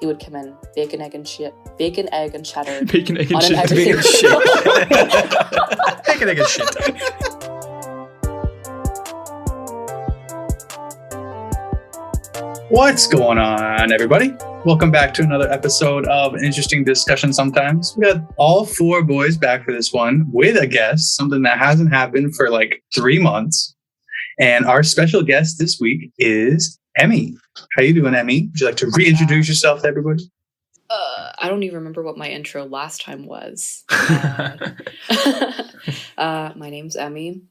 he would come in, bacon, egg, and cheddar. Bacon, egg, and cheddar. Bacon, egg, and on shit. Bacon, Bacon, egg, and shit. What's going on, everybody? Welcome back to another episode of An Interesting Discussion Sometimes. We got all four boys back for this one with a guest, something that hasn't happened for like 3 months. And our special guest this week is Emmy. How you doing, Emmy? Would you like to reintroduce yourself to everybody? I don't even remember what my intro last time was. My name's Emmy.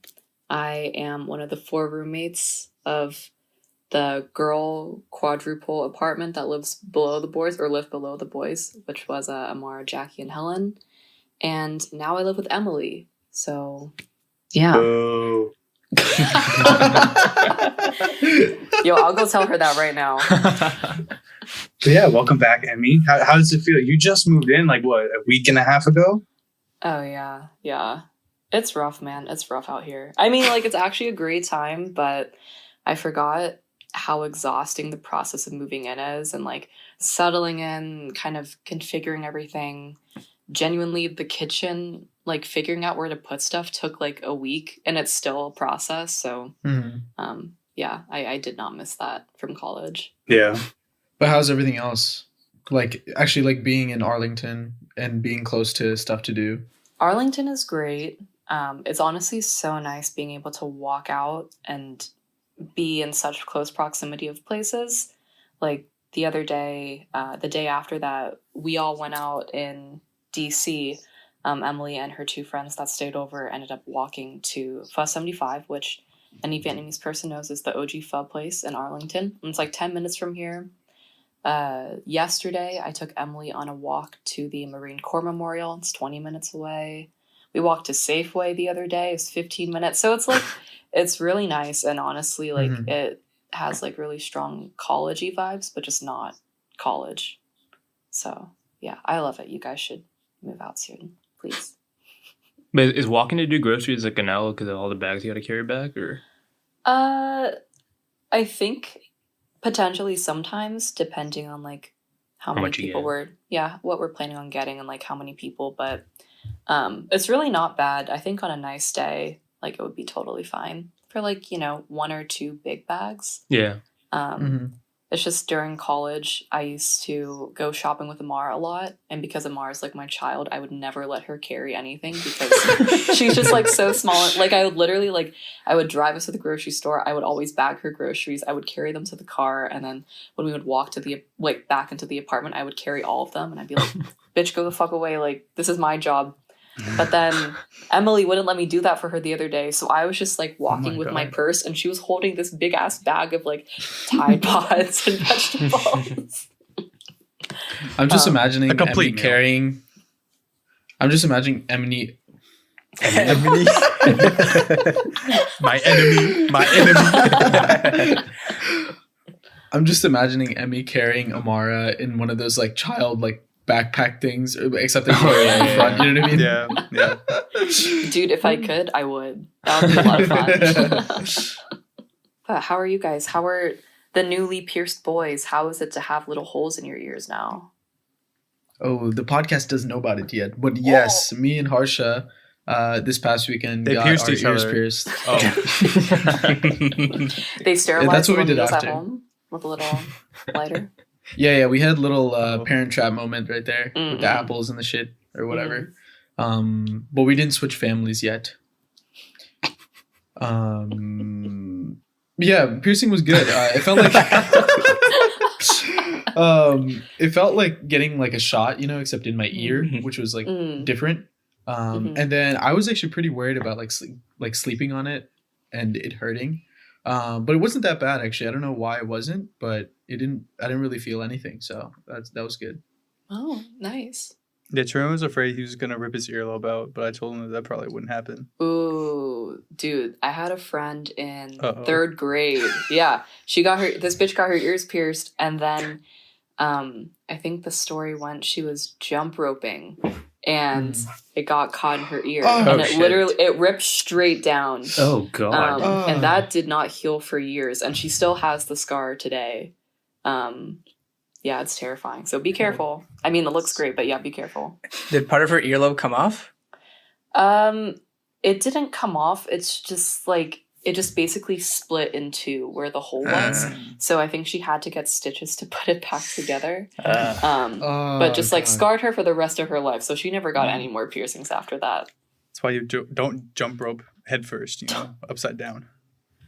I am one of the 4 roommates of the girl quadruple apartment that lives below the boys, or lived below the boys, which was Amara, Jackie, and Helen. And now I live with Emily. So, yeah. Oh. Yo, I'll go tell her that right now. So yeah, welcome back, Emmy. How does it feel? You just moved in, like, what, a week and a half ago? Oh, yeah. Yeah. It's rough, man. It's rough out here. I mean, like, it's actually a great time, but I forgot how exhausting the process of moving in is, and like settling in, kind of configuring everything. Genuinely, the kitchen, like figuring out where to put stuff took like a week, and it's still a process. So yeah, I did not miss that from college. Yeah. But how's everything else? Like, actually, like being in Arlington and being close to stuff to do. Arlington is great. It's honestly so nice being able to walk out and be in such close proximity of places. Like the other day, the day after that, we all went out in DC. Emily and her 2 friends that stayed over ended up walking to Pho 75, which any Vietnamese person knows is the OG pho place in Arlington. And it's like 10 minutes from here. Yesterday, I took Emily on a walk to the Marine Corps Memorial. It's 20 minutes away. We walked to Safeway the other day. It's 15 minutes. So it's like, it's really nice. And honestly, like it has like really strong college-y vibes, but just not college. So yeah, I love it. You guys should move out soon, please. But is walking to do groceries like an L because of all the bags you got to carry back, or? I think potentially sometimes, depending on like how many people what we're planning on getting and like how many people. But it's really not bad. I think on a nice day, like it would be totally fine for like, 1 or 2 big bags. Yeah. It's just during college, I used to go shopping with Amara a lot. And because Amara's like my child, I would never let her carry anything because she's just like so small. Like I would literally I would drive us to the grocery store. I would always bag her groceries. I would carry them to the car. And then when we would walk to the, back into the apartment, I would carry all of them. And I'd be like, bitch, go the fuck away. Like, this is my job. But then Emily wouldn't let me do that for her the other day. So I was just like walking with my purse, and she was holding this big ass bag of like Tide Pods and vegetables. I'm just imagining a complete Emmy carrying. I'm just imagining Emily. My enemy. I'm just imagining Emmy carrying Amara in one of those like child like backpack things, except they're in the front. You know what I mean? Yeah. Dude, if I could, I would. That would be a lot of fun. But how are you guys? How are the newly pierced boys? How is it to have little holes in your ears now? Oh, the podcast doesn't know about it yet. But yes, me and Harsha this past weekend they got pierced our each ears other. pierced. Oh. They sterilized that's what we did meals after. at home with a little lighter. Yeah, we had a little parent trap moment right there with the apples and the shit or whatever. But we didn't switch families yet. Yeah, piercing was good. It felt like getting like a shot, except in my ear, which was like different. And then I was actually pretty worried about like sleeping on it and it hurting. But it wasn't that bad actually. I don't know why it wasn't, but I didn't really feel anything. So that was good. Oh, nice. Yeah, Truman was afraid he was going to rip his earlobe out, but I told him that probably wouldn't happen. Ooh, dude, I had a friend in 3rd grade. Yeah, this bitch got her ears pierced, and then I think the story went she was jump roping, and it got caught in her ear, and it ripped straight down. Oh, God. And that did not heal for years, and she still has the scar today. yeah, it's terrifying. So be careful. I mean, it looks great, but yeah, be careful. Did part of her earlobe come off? It didn't come off. It's just like it just basically split in two where the hole was. So I think she had to get stitches to put it back together. But just like scarred her for the rest of her life. So she never got any more piercings after that. That's why you don't jump rope head first, upside down.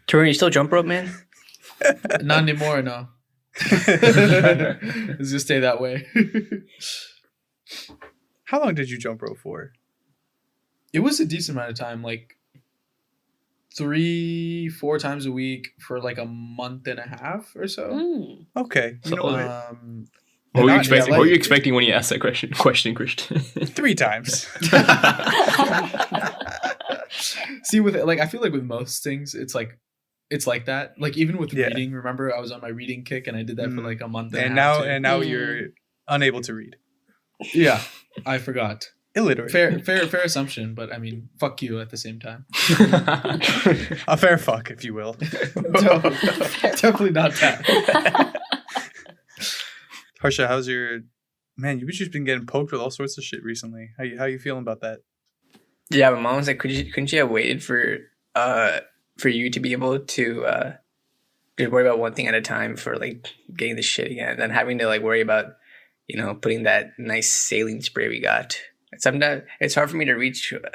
Turin, you still jump rope, man? Not anymore, no. It's just stay that way. How long did you jump rope for? It was a decent amount of time, like 3-4 times a week for like a month and a half or so. Okay. So, know what? What were you expecting? What were you expecting when you asked that question, Christian? 3 times. See, with like I feel like with most things, it's like that. Like even with reading, remember I was on my reading kick and I did that for like a month and a half. And now you're unable to read. Yeah, I forgot. Illiterate. Fair assumption, but I mean, fuck you at the same time. A fair fuck, if you will. No, definitely not that. Harsha, how's your... Man, you've just been getting poked with all sorts of shit recently. How you feeling about that? Yeah, my mom was like, couldn't you have waited for you to be able to just worry about one thing at a time for like getting the shit again, and then having to like worry about, putting that nice saline spray we got. Sometimes it's hard for me to reach your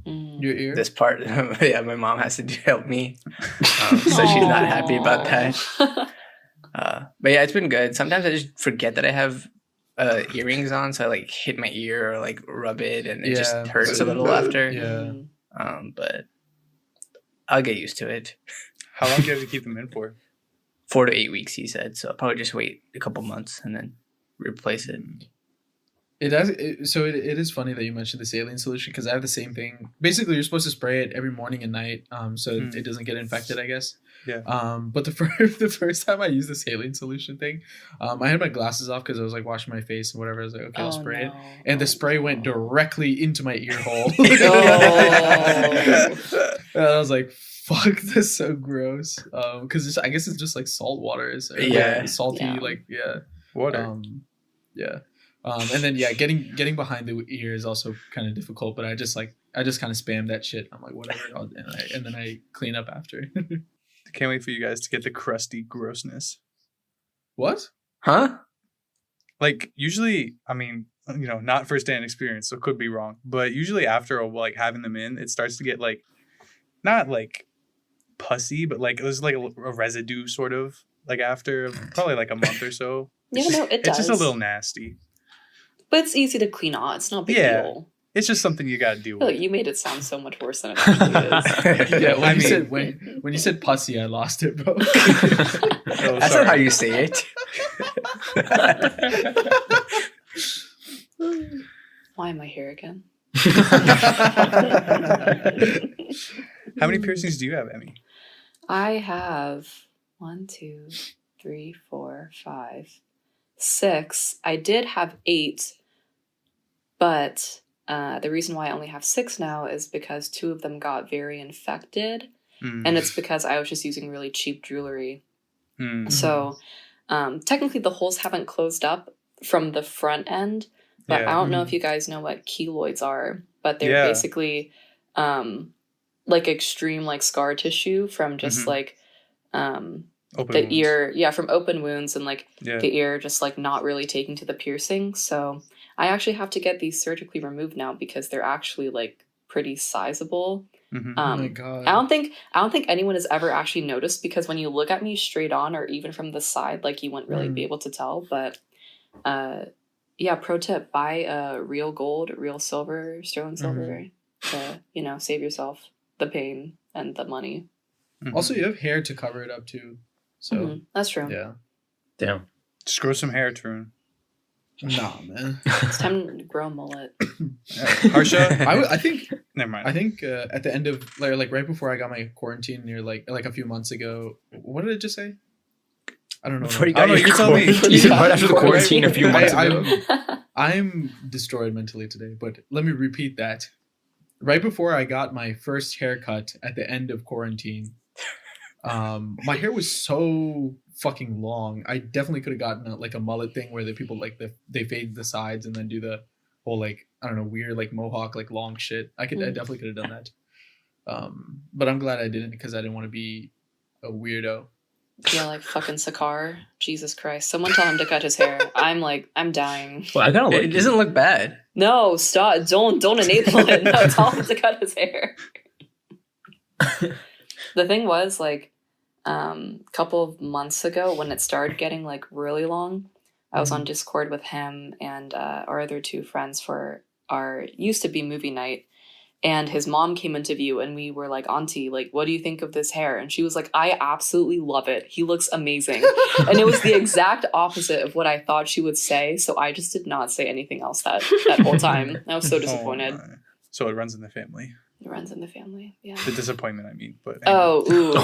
ear. This part. Yeah, my mom has to help me, so she's not happy about that. But yeah, it's been good. Sometimes I just forget that I have earrings on, so I like hit my ear or like rub it, and it just hurts a little after. Yeah. But I'll get used to it. How long do you have to keep them in for? 4 to 8 weeks, he said. So I'll probably just wait a couple months and then replace it. It is funny that you mentioned the saline solution because I have the same thing. Basically, you're supposed to spray it every morning and night, so it doesn't get infected, I guess. Yeah. But the first time I used the saline solution thing, I had my glasses off because I was like washing my face and whatever. I was like, okay, I'll spray it, and the spray went directly into my ear hole. And I was like, fuck, that's so gross. Because I guess it's just like salt water. Salty, water. And then getting behind the ear is also kind of difficult, but I just kind of spam that shit. I'm like, whatever, and then I clean up after. Can't wait for you guys to get the crusty grossness. What? Huh? Like usually, I mean, not firsthand experience, so could be wrong, but usually after like having them in, it starts to get like not like pussy, but like it was like a residue sort of like after probably like a month or so. It does. It's just a little nasty. But it's easy to clean off. It's not a big deal. It's just something you got to deal with. You made it sound so much worse than it actually is. Yeah, when you said pussy, I lost it, bro. That's not how you say it. Why am I here again? How many piercings do you have, Emmy? I have 1, 2, 3, 4, 5, 6. I did have 8, but the reason why I only have 6 now is because 2 of them got very infected, and it's because I was just using really cheap jewelry. So technically the holes haven't closed up from the front end, but I don't know if you guys know what keloids are, but they're basically like extreme like scar tissue from just like the ear, from open wounds and like the ear just like not really taking to the piercing. So I actually have to get these surgically removed now because they're actually like pretty sizable. Oh my God. I don't think anyone has ever actually noticed because when you look at me straight on or even from the side, like you wouldn't really be able to tell. But pro tip: buy real gold, real silver, sterling silver to save yourself the pain and the money. Also, you have hair to cover it up too, so that's true. Yeah. Damn. Just grow some hair, Tarun. Nah, man. It's time to grow a mullet. Harsha, I think. Never mind. I think at the end of like right before I got my quarantine near like a few months ago. What did it just say? I don't know. Before you got your you tell me. You said right after the quarantine a few months ago. I'm destroyed mentally today, but let me repeat that. Right before I got my first haircut at the end of quarantine, my hair was so fucking long. I definitely could have gotten a mullet thing where the people they fade the sides and then do the whole I don't know, weird mohawk long shit. I definitely could have done that. But I'm glad I didn't because I didn't want to be a weirdo. Yeah, fucking Sakar. Jesus Christ. Someone tell him to cut his hair. I'm dying. Well, I kind of It doesn't look bad. No, stop. Don't enable it. No, tell him to cut his hair. The thing was, couple of months ago when it started getting really long, I was on Discord with him and our other two friends for our used to be movie night. And his mom came into view and we were like, Auntie, what do you think of this hair? And she was like, I absolutely love it. He looks amazing. And it was the exact opposite of what I thought she would say. So I just did not say anything else that whole time. I was so disappointed. So it runs in the family. It runs in the family, yeah. The disappointment, I mean. But anyway. Oh, ooh.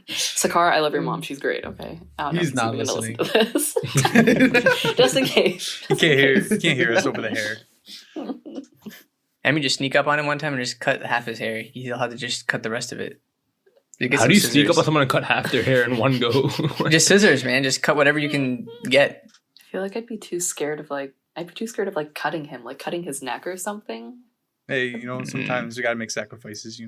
Sakara, I love your mom. She's great, okay? I don't know He's if not even gonna listening. listen to this. Just in case. You can't hear us over the hair. I mean, just sneak up on him one time and just cut half his hair. He'll have to just cut the rest of it. How do you sneak up on someone and cut half their hair in one go? Just scissors, man. Just cut whatever you can get. I feel like I'd be too scared of cutting him, cutting his neck or something. Hey, sometimes you gotta make sacrifices,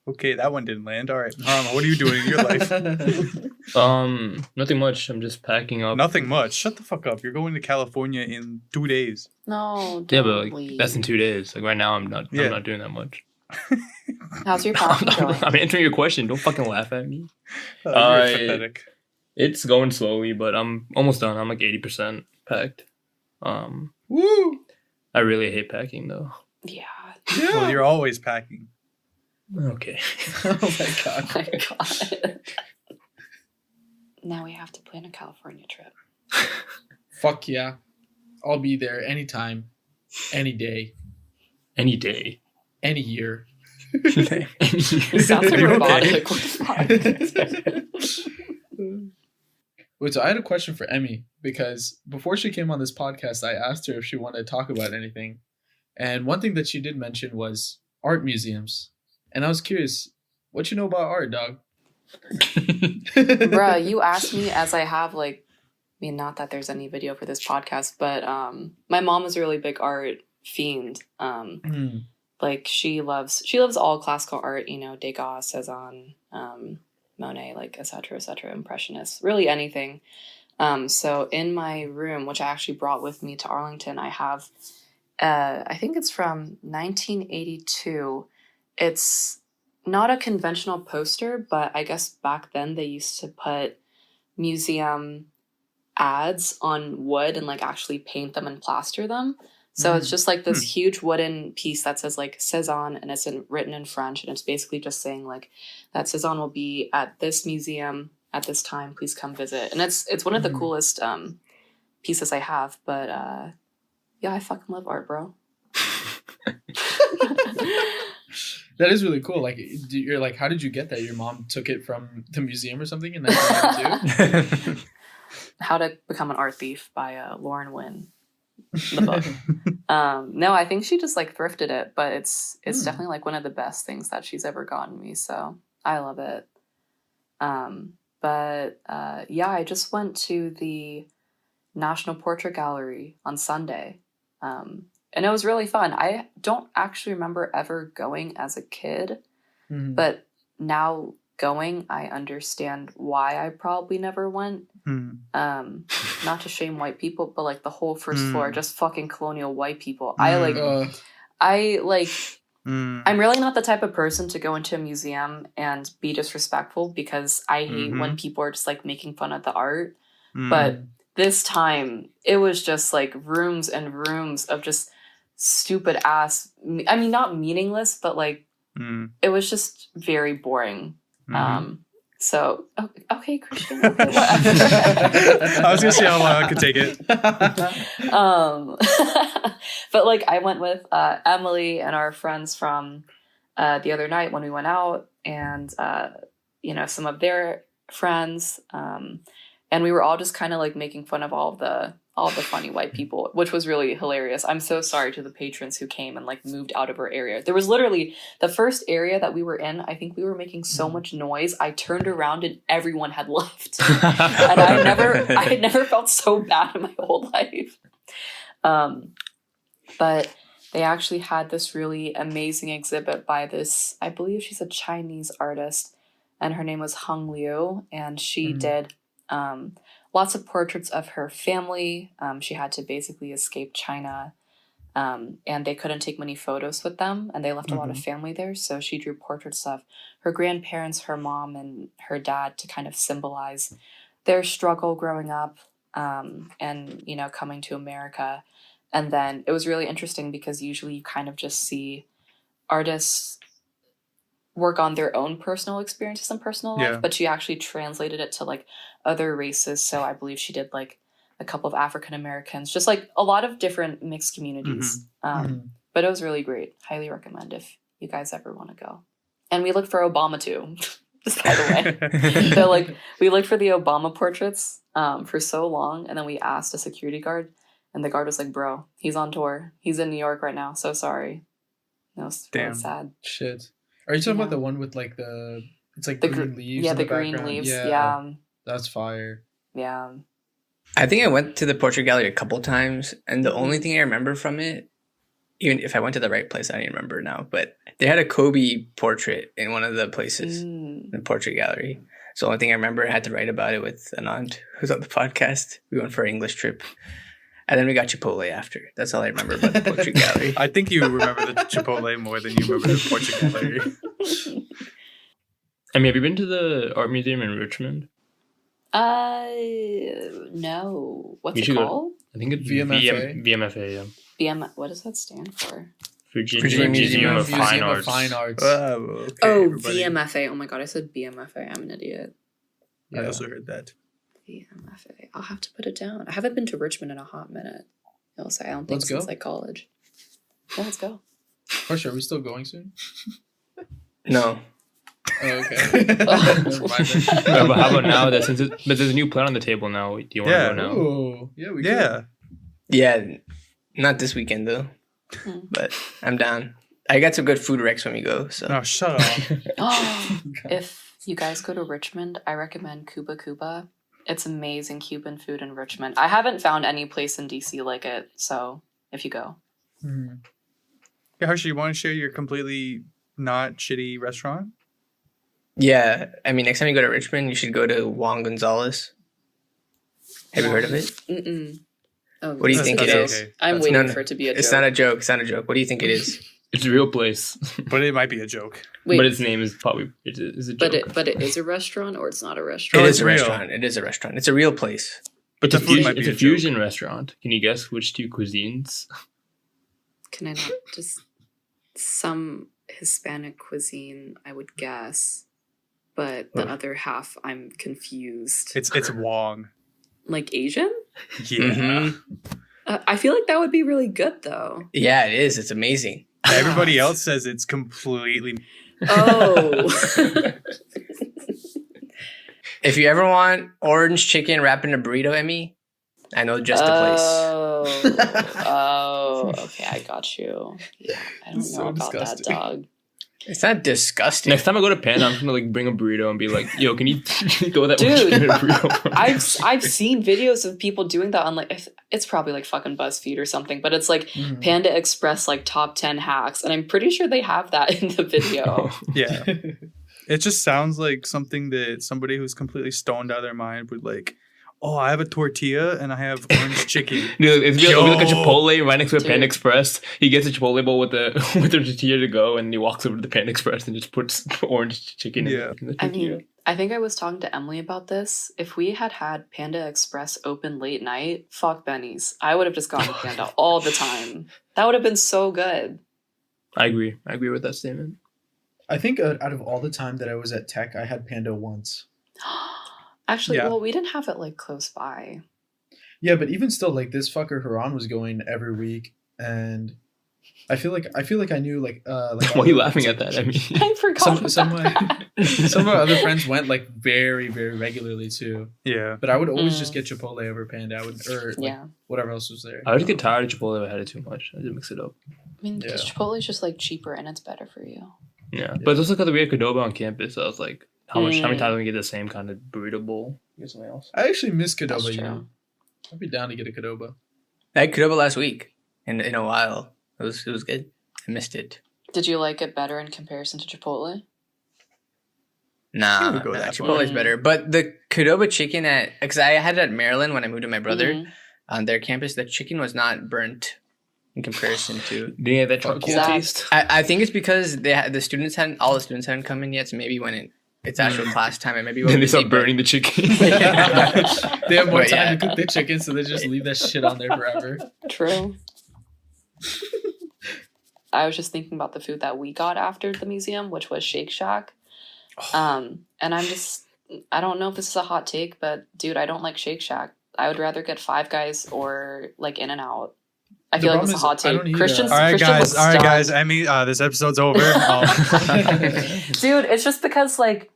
Okay, that one didn't land. All right, what are you doing in your life? Nothing much. I'm just packing up. Nothing much. Shut the fuck up. You're going to California in 2 days. No, yeah, but that's in 2 days. Right now, I'm not doing that much. How's your packing going? I'm answering your question. Don't fucking laugh at me. You're pathetic. It's going slowly, but I'm almost done. I'm 80% packed. Woo! I really hate packing though. Yeah. Well, you're always packing. Okay. Oh my god. Oh my god. Now we have to plan a California trip. Fuck yeah. I'll be there anytime, any day, Any day. any year. It sounds like robotic. Wait, so I had a question for Emmy because before she came on this podcast, I asked her if she wanted to talk about anything. And one thing that she did mention was art museums. And I was curious, what you know about art, dog? Bruh, you asked me as I have not that there's any video for this podcast, but my mom is a really big art fiend. She loves all classical art, Degas, Cezanne, Monet, etc., Impressionists, really anything. So in my room, which I actually brought with me to Arlington, I have, I think it's from 1982. It's not a conventional poster, but I guess back then they used to put museum ads on wood and actually paint them and plaster them. So it's just this huge wooden piece that says Cezanne, and it's written in French, and it's basically just saying that Cezanne will be at this museum at this time. Please come visit. And it's one of the coolest pieces I have. But yeah, I fucking love art, bro. That is really cool. You're how did you get that? Your mom took it from the museum or something in 1992? How to Become an Art Thief by Lauren Wynn. The book. No, I think she just thrifted it, but it's definitely one of the best things that she's ever gotten me, so I love it. But yeah, I just went to the National Portrait Gallery on Sunday, and it was really fun. I don't actually remember ever going as a kid, but now going, I understand why I probably never went. Not to shame white people, but the whole first floor, just fucking colonial white people. I'm really not the type of person to go into a museum and be disrespectful because I hate when people are just making fun of the art. But this time it was just rooms and rooms of just stupid ass, I mean, not meaningless, but it was just very boring. So, okay, Christian. Okay, I was gonna see how long I could take it. But I went with Emily and our friends from the other night when we went out, and some of their friends, And we were all just kind of like making fun of all the funny white people, which was really hilarious. I'm so sorry to the patrons who came and like moved out of our area. There was literally the first area that we were in. I think we were making so much noise. I turned around and everyone had left. And I had never felt so bad in my whole life. But they actually had this really amazing exhibit by this, I believe she's a Chinese artist, and her name was Hung Liu, and she did lots of portraits of her family. She had to basically escape China, and they couldn't take many photos with them, and they left a lot of family there. So she drew portraits of her grandparents, her mom, and her dad to kind of symbolize their struggle growing up, and, you know, coming to America. And then it was really interesting because usually you kind of just see artists work on their own personal experiences and personal life, but she actually translated it to like other races. So I believe she did like a couple of African Americans, just like a lot of different mixed communities. But it was really great. Highly recommend if you guys ever want to go. And we looked for Obama too, just by the way. So like we looked for the Obama portraits for so long, and then we asked a security guard, and the guard was like, "Bro, he's on tour. He's in New York right now. So sorry." That was really sad. Shit. Are you talking about the one with like it's like green leaves? Yeah, the green background? Leaves. Yeah. Yeah. That's fire. Yeah. I think I went to the portrait gallery a couple times, and the only thing I remember from it, even if I went to the right place, I don't even remember now, but they had a Kobe portrait in one of the places in the portrait gallery. So the only thing I remember, I had to write about it with an aunt who's on the podcast. We went for an English trip. And then we got Chipotle after. That's all I remember about the portrait gallery. I think you remember the Chipotle more than you remember the portrait gallery. I mean, have you been to the art museum in Richmond? No. What's You it should go. called? I think it's VMFA. VMFA, yeah. What does that stand for? Virginia Museum of Fine Arts. Oh, okay, Oh, everybody. VMFA. Oh my god, I said BMFA. I'm an idiot. I also heard that. VMFA. I'll have to put it down. I haven't been to Richmond in a hot minute. I'll say I don't think Let's since go. like college. Yeah, let's go. For sure. Are we still going soon? No. Oh, okay. Never mind then. Yeah, but how about now? But there's a new plan on the table now. Do you want to go now? Oh, yeah, we Yeah. Yeah, not this weekend though. But I'm down. I got some good food recs when we go. So No, shut up. Oh, if you guys go to Richmond, I recommend Cuba Cuba. It's amazing Cuban food in Richmond. I haven't found any place in DC like it, so if you go. Yeah, Harsha, you want to share your completely not shitty restaurant? yeah, I mean, next time you go to Richmond, you should go to Juan Gonzalez. Have you heard of it? Mm-mm. Oh, What do you that's think a it joke. is? Okay. I'm That's- waiting no, for it to be a joke. It's not a joke. It's not a joke. What do you think it is? It's a real place. But it might be a joke. Wait, But its name is probably is a joke. but it is a restaurant or it's not a It restaurant? is a real. restaurant. It is a restaurant. It's a real place. But the food might be It's a a joke. fusion restaurant. Can you guess which two cuisines? Can I not just some Hispanic cuisine? I would guess, but the other half, I'm confused. It's Wong. Like Asian? Yeah. Mhm. I feel like that would be really good though. Yeah, it is. It's amazing. Everybody else says it's completely. Oh. If you ever want orange chicken wrapped in a burrito, Emmy, I know just the place. Oh, okay, I got you. Yeah, I don't know So about disgusting. that, dog. It's not disgusting. Next time I go to Panda, I'm just gonna like bring a burrito and be like, "Yo, can you go that Dude, chicken in a burrito?" I've seen videos of people doing that on like it's probably like fucking BuzzFeed or something, but it's like Panda Express like top 10 hacks, and I'm pretty sure they have that in the video. Yeah. It just sounds like something that somebody who's completely stoned out of their mind would like. Oh, I have a tortilla and I have orange chicken. Dude, it'll be like a Yo. Chipotle right next to a Dude. Panda Express. He gets a Chipotle bowl with the tortilla to go, and he walks over to the Panda Express and just puts orange chicken Yeah. in the I tortilla. mean, I think I was talking to Emily about this. If we had Panda Express open late night, fuck Benny's. I would have just gone to Panda all the time. That would have been so good. I agree. I agree with that statement. I think out of all the time that I was at Tech, I had Panda once. Actually, Yeah. well, we didn't have it like close by. Yeah, but even still, like this fucker Haran was going every week, and I feel like I knew like Why are you laughing at that? I mean, I forgot. some of my other friends went like very very regularly too. Yeah. But I would always just get Chipotle over Panda. I would or like Yeah. whatever else was there. I would get tired of Chipotle if I had it too much. I just mix it up. I mean, because Chipotle is just like cheaper and it's better for you. Yeah, but it's also because we had Qdoba on campus. So I was like, how many times can we get the same kind of burrito bowl? Get something else. I actually miss That's Qdoba. You true. know, I'd be down to get a Qdoba. I had Qdoba last week in a while. It was good. I missed it. Did you like it better in comparison to Chipotle? Nah, would go that far. Chipotle's better. But the Qdoba chicken because I had it at Maryland when I moved to my brother Mhm. on their campus. The chicken was not burnt in comparison to. Did you have that charcoal Zach. taste? I think it's because all the students hadn't come in yet. So maybe when it's actual class time, and maybe Then they start burning the chicken. They have more But time to cook the chicken, so they just leave that shit on there forever. True. I was just thinking about the food that we got after the museum, which was Shake Shack. And I don't know if this is a hot take, but dude, I don't like Shake Shack. I would rather get Five Guys or like In-N-Out. I feel like it's a hot I don't take. either. Christian's All right, Christian was guys. stunned. Emmy, this episode's over. Dude, it's just because like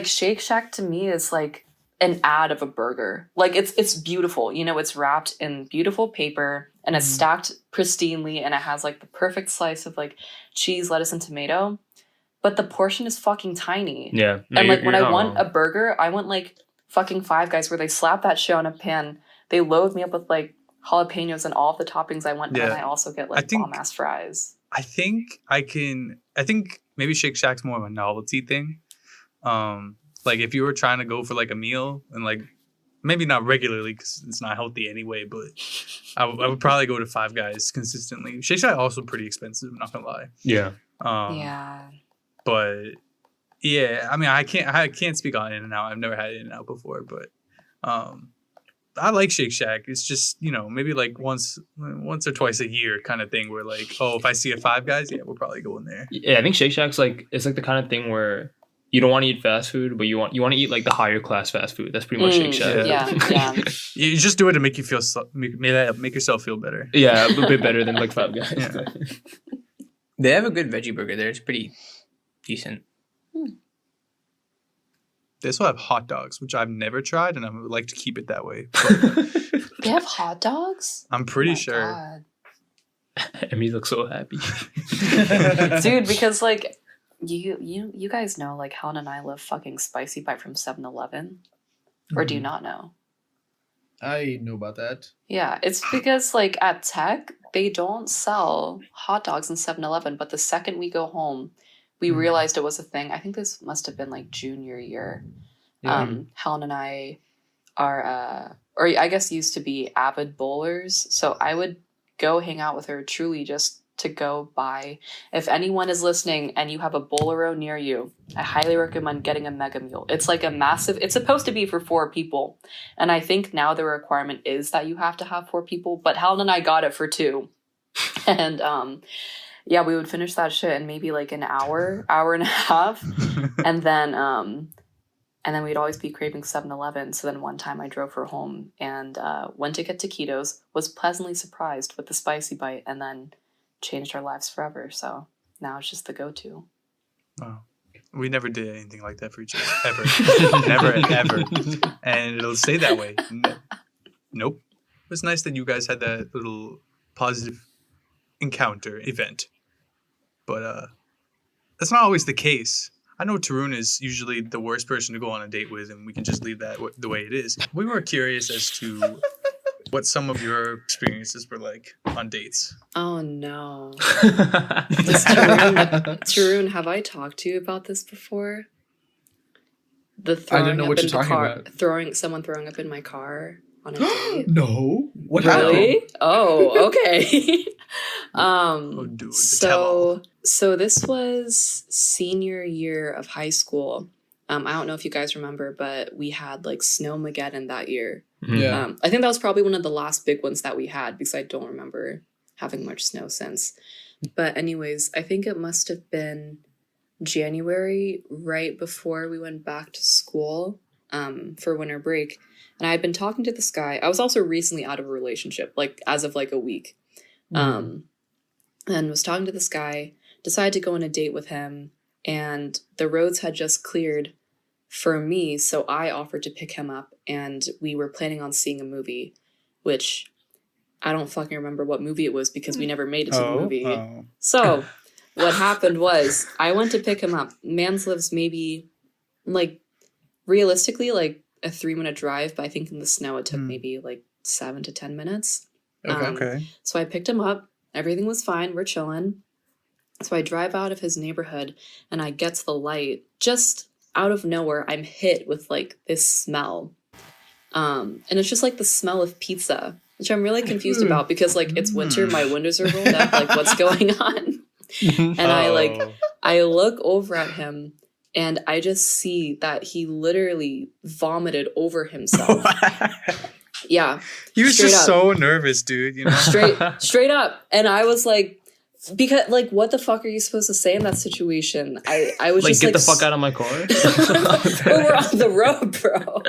Shake Shack to me is like an ad of a burger. Like it's beautiful. You know, it's wrapped in beautiful paper and it's stacked pristinely and it has like the perfect slice of like cheese, lettuce, and tomato. But the portion is fucking tiny. Yeah. No, And like you're when I not want wrong. a burger, I want like fucking Five Guys where they slap that shit on a pan. They load me up with like jalapenos and all of the toppings I want, and Yeah. then I also get like I think- bomb ass fries. I think maybe Shake Shack's more of a novelty thing. Like if you were trying to go for like a meal and like maybe not regularly because it's not healthy anyway, but I would probably go to Five Guys consistently. Shake Shack also pretty expensive, I'm not gonna lie. Yeah. Yeah. But yeah, I mean I can't speak on In-N-Out. I've never had In-N-Out before, but I like Shake Shack. It's just, you know, maybe like once or twice a year kind of thing where like, oh, if I see a Five Guys, yeah, we'll probably go in there. Yeah, I think Shake Shack's like it's like the kind of thing where you don't want to eat fast food, but you want to eat like the higher class fast food. That's pretty much Shake Shack. Yeah. You just do it to make you feel make yourself feel better. Yeah, a bit better than like Five Guys. Yeah. They have a good veggie burger there. It's pretty decent. They also have hot dogs, which I've never tried, and I would like to keep it that way. But They have hot dogs? I'm pretty Oh my sure. God. Emmy looks so happy. Dude, because like you guys know like Helen and I love fucking Spicy Bite from 7-Eleven. Or do you not know? I know about that. Yeah, it's because like at Tech, they don't sell hot dogs in 7-Eleven, but the second we go home, we realized it was a thing. I think this must have been like junior year. Yeah. Helen and I are or I guess used to be avid bowlers, so I would go hang out with her truly just to go buy. If anyone is listening and you have a Bolero near you, I highly recommend getting a Mega Mule. It's like a massive, it's supposed to be for 4 people. And I think now the requirement is that you have to have 4 people, but Helen and I got it for 2. And yeah, we would finish that shit in maybe like an hour and a half. And then we'd always be craving 7-Eleven. So then one time I drove her home and went to get taquitos, was pleasantly surprised with the Spicy Bite, and then changed our lives forever. So now it's just the go-to. Wow. We never did anything like that for each other, ever. Never, ever. And it'll stay that way. Nope. It was nice that you guys had that little positive encounter event. But that's not always the case. I know Tarun is usually the worst person to go on a date with, and we can just leave that the way it is. We were curious as to what some of your experiences were like on dates. Oh no. Tarun, have I talked to you about this before? The throwing I don't know up what in you're the talking car, about. someone throwing up in my car on a date. No. What happened? Really? Oh, okay. Oh, do it. Tell So this was senior year of high school. I don't know if you guys remember, but we had like Snowmageddon that year. Yeah. I think that was probably one of the last big ones that we had because I don't remember having much snow since. But anyways, I think it must have been January, right before we went back to school for winter break. And I had been talking to this guy. I was also recently out of a relationship, like as of like a week. and was talking to this guy, decided to go on a date with him, and the roads had just cleared for me, so I offered to pick him up, and we were planning on seeing a movie, which I don't fucking remember what movie it was because we never made it to the movie. So what happened was I went to pick him up. Mans lives maybe, like, realistically, like a 3-minute drive, but I think in the snow it took maybe like 7 to 10 minutes. Okay. So I picked him up. Everything was fine. We're chilling. So I drive out of his neighborhood and I get to the light. Just out of nowhere, I'm hit with like this smell. And it's just like the smell of pizza, which I'm really confused about because like it's winter, my windows are rolled up, like what's going on? And I look over at him and I just see that he literally vomited over himself. Yeah. He was just so nervous, dude, you know? Straight up. And I was like, because, like, what the fuck are you supposed to say in that situation? I was like, just get like, the fuck out of my car. Well, we're on the road, bro.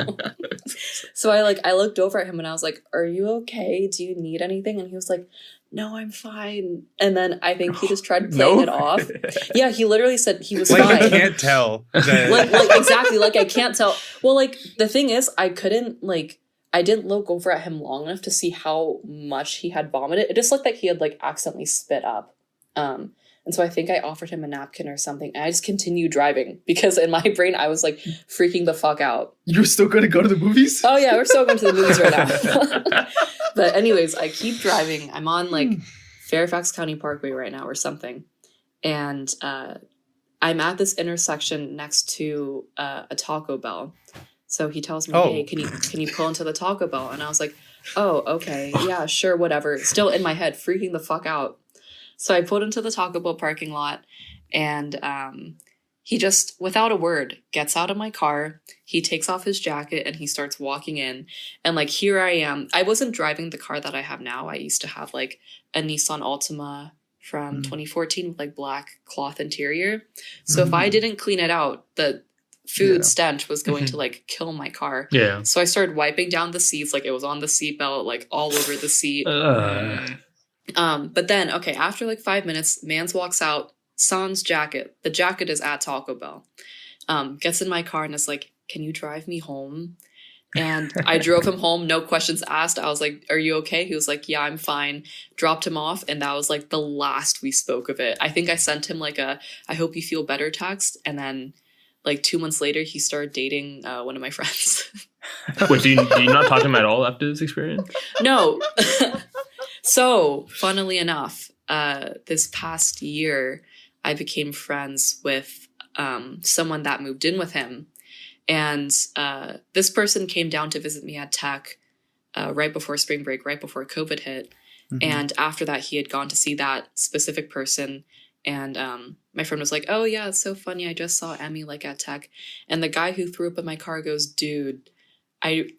So I looked over at him and I was like, are you okay? Do you need anything? And he was like, no, I'm fine. And then I think he just tried playing it off. Yeah, he literally said he was fine. I can't tell. like exactly, like I can't tell. Well, like the thing is, I didn't look over at him long enough to see how much he had vomited. It just looked like he had like accidentally spit up. And so I think I offered him a napkin or something. And I just continued driving because in my brain, I was like freaking the fuck out. You're still going to go to the movies? Oh yeah, we're still going to the movies right now. But anyways, I keep driving. I'm on like Fairfax County Parkway right now or something. And I'm at this intersection next to a Taco Bell. So he tells me, hey, can you pull into the Taco Bell? And I was like, oh, okay. Yeah, sure, whatever. Still in my head, freaking the fuck out. So I pulled into the Taco Bell parking lot and he just, without a word, gets out of my car. He takes off his jacket and he starts walking in. And like, here I am. I wasn't driving the car that I have now. I used to have like a Nissan Altima from 2014 with like black cloth interior. So if I didn't clean it out, the food stench was going to like kill my car. Yeah. So I started wiping down the seats, like it was on the seatbelt, like all over the seat. But then, okay, after like 5 minutes, Mans walks out, sans jacket. The jacket is at Taco Bell. Gets in my car and is like, can you drive me home? And I drove him home, no questions asked. I was like, are you okay? He was like, yeah, I'm fine. Dropped him off. And that was like the last we spoke of it. I think I sent him like a, I hope you feel better text. And then like 2 months later, he started dating one of my friends. Wait, do you not talk to him at all after this experience? No. So, funnily enough, this past year, I became friends with someone that moved in with him. And this person came down to visit me at Tech right before spring break, right before COVID hit. And after that, he had gone to see that specific person. And my friend was like, oh, yeah, it's so funny. I just saw Emmy like at Tech. And the guy who threw up in my car goes, dude, I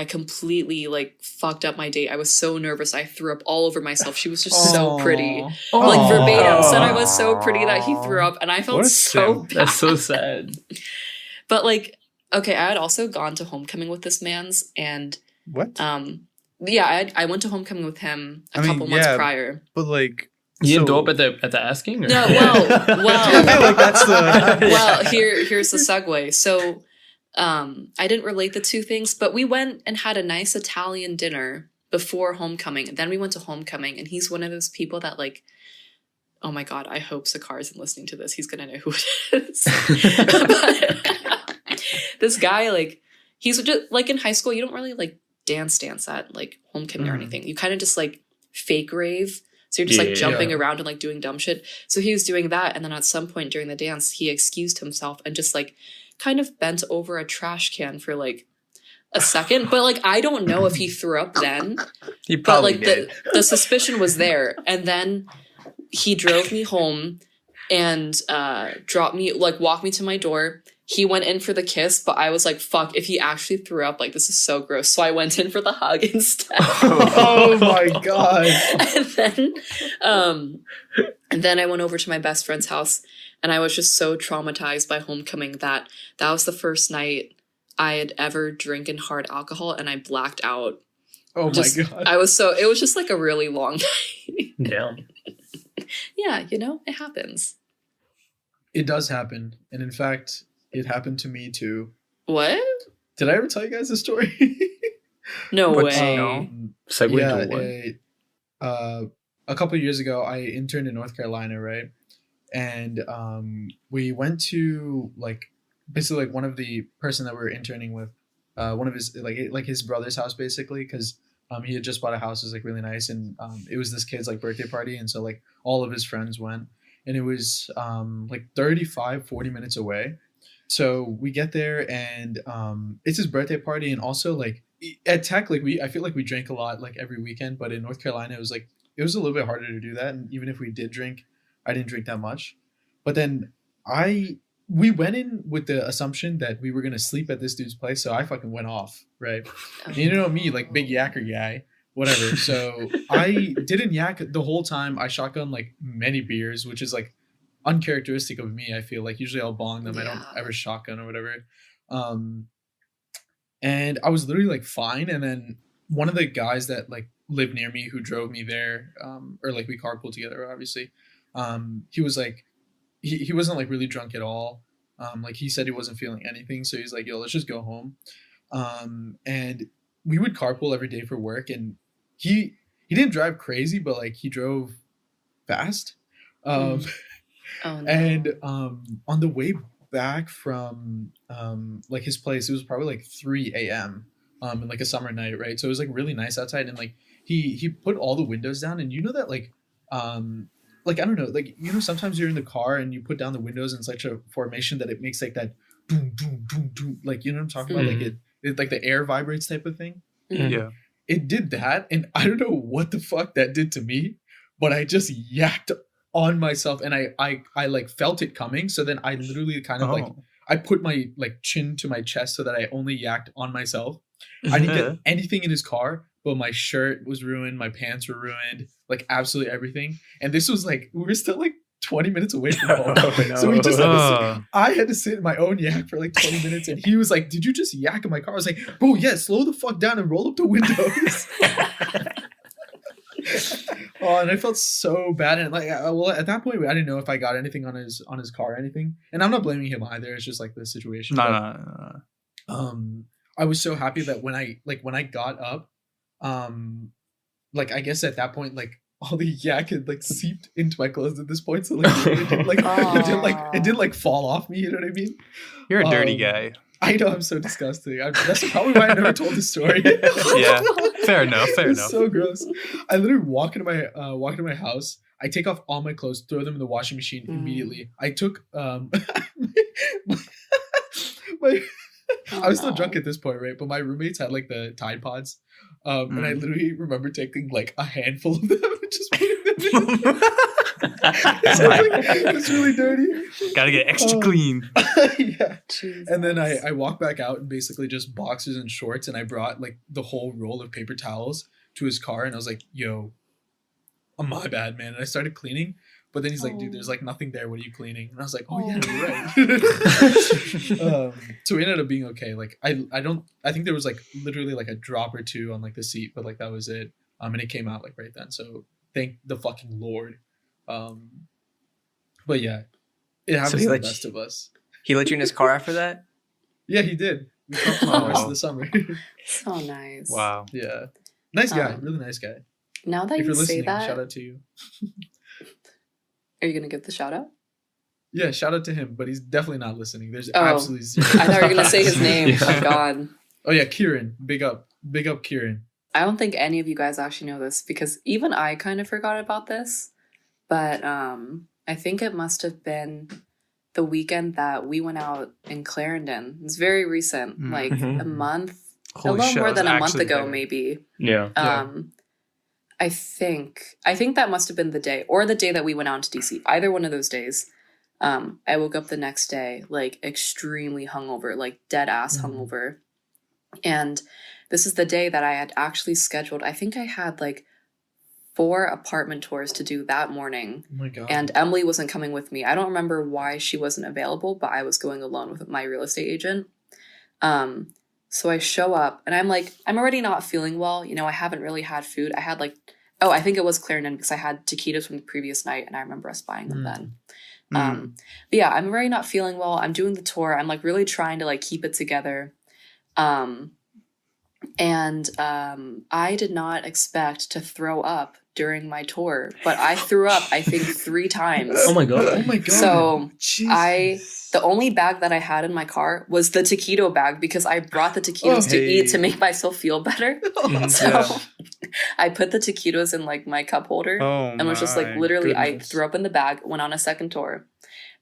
completely like fucked up my date. I was so nervous. I threw up all over myself. She was just so pretty. Like verbatim said I was so pretty that he threw up and I felt so bad. That's so sad. But like, okay, I had also gone to homecoming with this man's and yeah, I went to homecoming with him a couple months prior. But like you didn't go up at the asking? Or? No, well I feel like that's the well, here's the segue. So I didn't relate the two things, but we went and had a nice Italian dinner before homecoming. And then we went to homecoming, and he's one of those people that like, oh my God, I hope Sakar isn't listening to this. He's going to know who it is. But this guy, like, he's just like in high school, you don't really like dance at like homecoming or anything. You kind of just like fake rave. So you're just like jumping around and like doing dumb shit. So he was doing that. And then at some point during the dance, he excused himself and just like kind of bent over a trash can for like a second. But like, I don't know if he threw up then. He probably but like did. the suspicion was there. And then he drove me home and walked me to my door. He went in for the kiss, but I was like, fuck, if he actually threw up, like, this is so gross. So I went in for the hug instead. Oh my God. And then I went over to my best friend's house, and I was just so traumatized by homecoming that was the first night I had ever drinking hard alcohol, and I blacked out. Oh my God. It was just like a really long night. Yeah. like, yeah, it happens. It does happen. And in fact, it happened to me too. What? Did I ever tell you guys the story? No What's- way. no. Segue Yeah, into what? a couple of years ago, I interned in North Carolina, right? And we went to basically one of the person that we were interning with, one of his his brother's house basically, because he had just bought a house. It was really nice, and it was this kid's birthday party, and so all of his friends went, and it was 40 minutes away. So we get there, and it's his birthday party, and also at Tech, I feel we drank a lot every weekend, but in North Carolina it was it was a little bit harder to do that, and even if we did drink, I didn't drink that much. But then we went in with the assumption that we were gonna sleep at this dude's place, so I fucking went off, right? And you know me, big yacker guy, whatever. So I didn't yak the whole time. I shotgun many beers, which is uncharacteristic of me. I feel usually I'll bong them. I don't ever shotgun or whatever. And I was literally fine. And then one of the guys that lived near me who drove me there, or we carpooled together, obviously. He was he wasn't really drunk at all. He said he wasn't feeling anything. So he's yo, let's just go home. And we would carpool every day for work, and he didn't drive crazy, but he drove fast. Oh, no. And on the way back from his place, it was probably 3 a.m. In a summer night, right? So it was really nice outside, and he put all the windows down, and that I don't know, sometimes you're in the car and you put down the windows in such a formation that it makes that boom boom boom boom, you know what I'm talking about? It the air vibrates type of thing. Yeah. It did that, and I don't know what the fuck that did to me, but I just yacked on myself, and I felt it coming. So then I literally kind of I put my chin to my chest so that I only yacked on myself. I didn't get anything in his car, but my shirt was ruined, my pants were ruined, absolutely everything. And this was we were still 20 minutes away from home. Oh, no. So we just I had to sit in my own yak for 20 minutes, and he was did you just yak in my car? I was bro, yeah, slow the fuck down and roll up the windows. Oh, and I felt so bad, and well, at that point I didn't know if I got anything on his car or anything, and I'm not blaming him either. It's just the situation. No. I was so happy that when I got up, I guess at that point all the yak had seeped into my clothes at this point, so it didn't fall off me. You know what I mean? You're a dirty guy. I know, I'm so disgusting. That's probably why I never told the story. Yeah, fair enough. So gross. I literally walk into my house. I take off all my clothes, throw them in the washing machine immediately. I took I was still drunk at this point, right? But my roommates had the Tide Pods, and I literally remember taking a handful of them and just putting them in. It's really dirty. Gotta get extra clean. Yeah. Jesus. And then I walked back out in basically just boxers and shorts, and I brought the whole roll of paper towels to his car, and I was yo, my bad, man. And I started cleaning, but then he's dude, there's nothing there. What are you cleaning? And I was oh yeah, you're right. So we ended up being okay. I think there was literally a drop or two on the seat, but that was it. And it came out right then. So thank the fucking Lord. But yeah, it happens to the best of us. He let you in his car after that? Yeah, he did. We talked for the rest of the summer. So nice. Wow. Yeah. Nice guy. Really nice guy. Now that If you you're say listening, that, shout out to you. are you gonna give the shout out? Yeah, shout out to him, but he's definitely not listening. There's Oh. absolutely zero. I thought you were gonna say his name. Yeah. Oh God. Oh yeah, Kieran. Big up, Kieran. I don't think any of you guys actually know this because even I kind of forgot about this. But I think it must have been the weekend that we went out in Clarendon. It's very recent, a month, a little more than a month ago, maybe. Yeah. I think that must have been the day, or the day that we went out to DC. Either one of those days. I woke up the next day extremely hungover, dead ass hungover, and this is the day that I had actually scheduled. I think I had 4 apartment tours to do that morning. Oh my God. And Emily wasn't coming with me. I don't remember why she wasn't available, but I was going alone with my real estate agent. So I show up and I'm already not feeling well. I haven't really had food. I had Oh, I think it was Clarendon because I had taquitos from the previous night and I remember us buying them then. But yeah, I'm really not feeling well. I'm doing the tour. I'm like really trying to like keep it together. I did not expect to throw up during my tour, but I threw up, I think 3 times. Oh my god. Oh my god. So Jesus. the only bag that I had in my car was the taquito bag because I brought the taquitos to eat to make myself feel better. So I put the taquitos in like my cup holder and was just like literally I threw up in the bag, went on a second tour,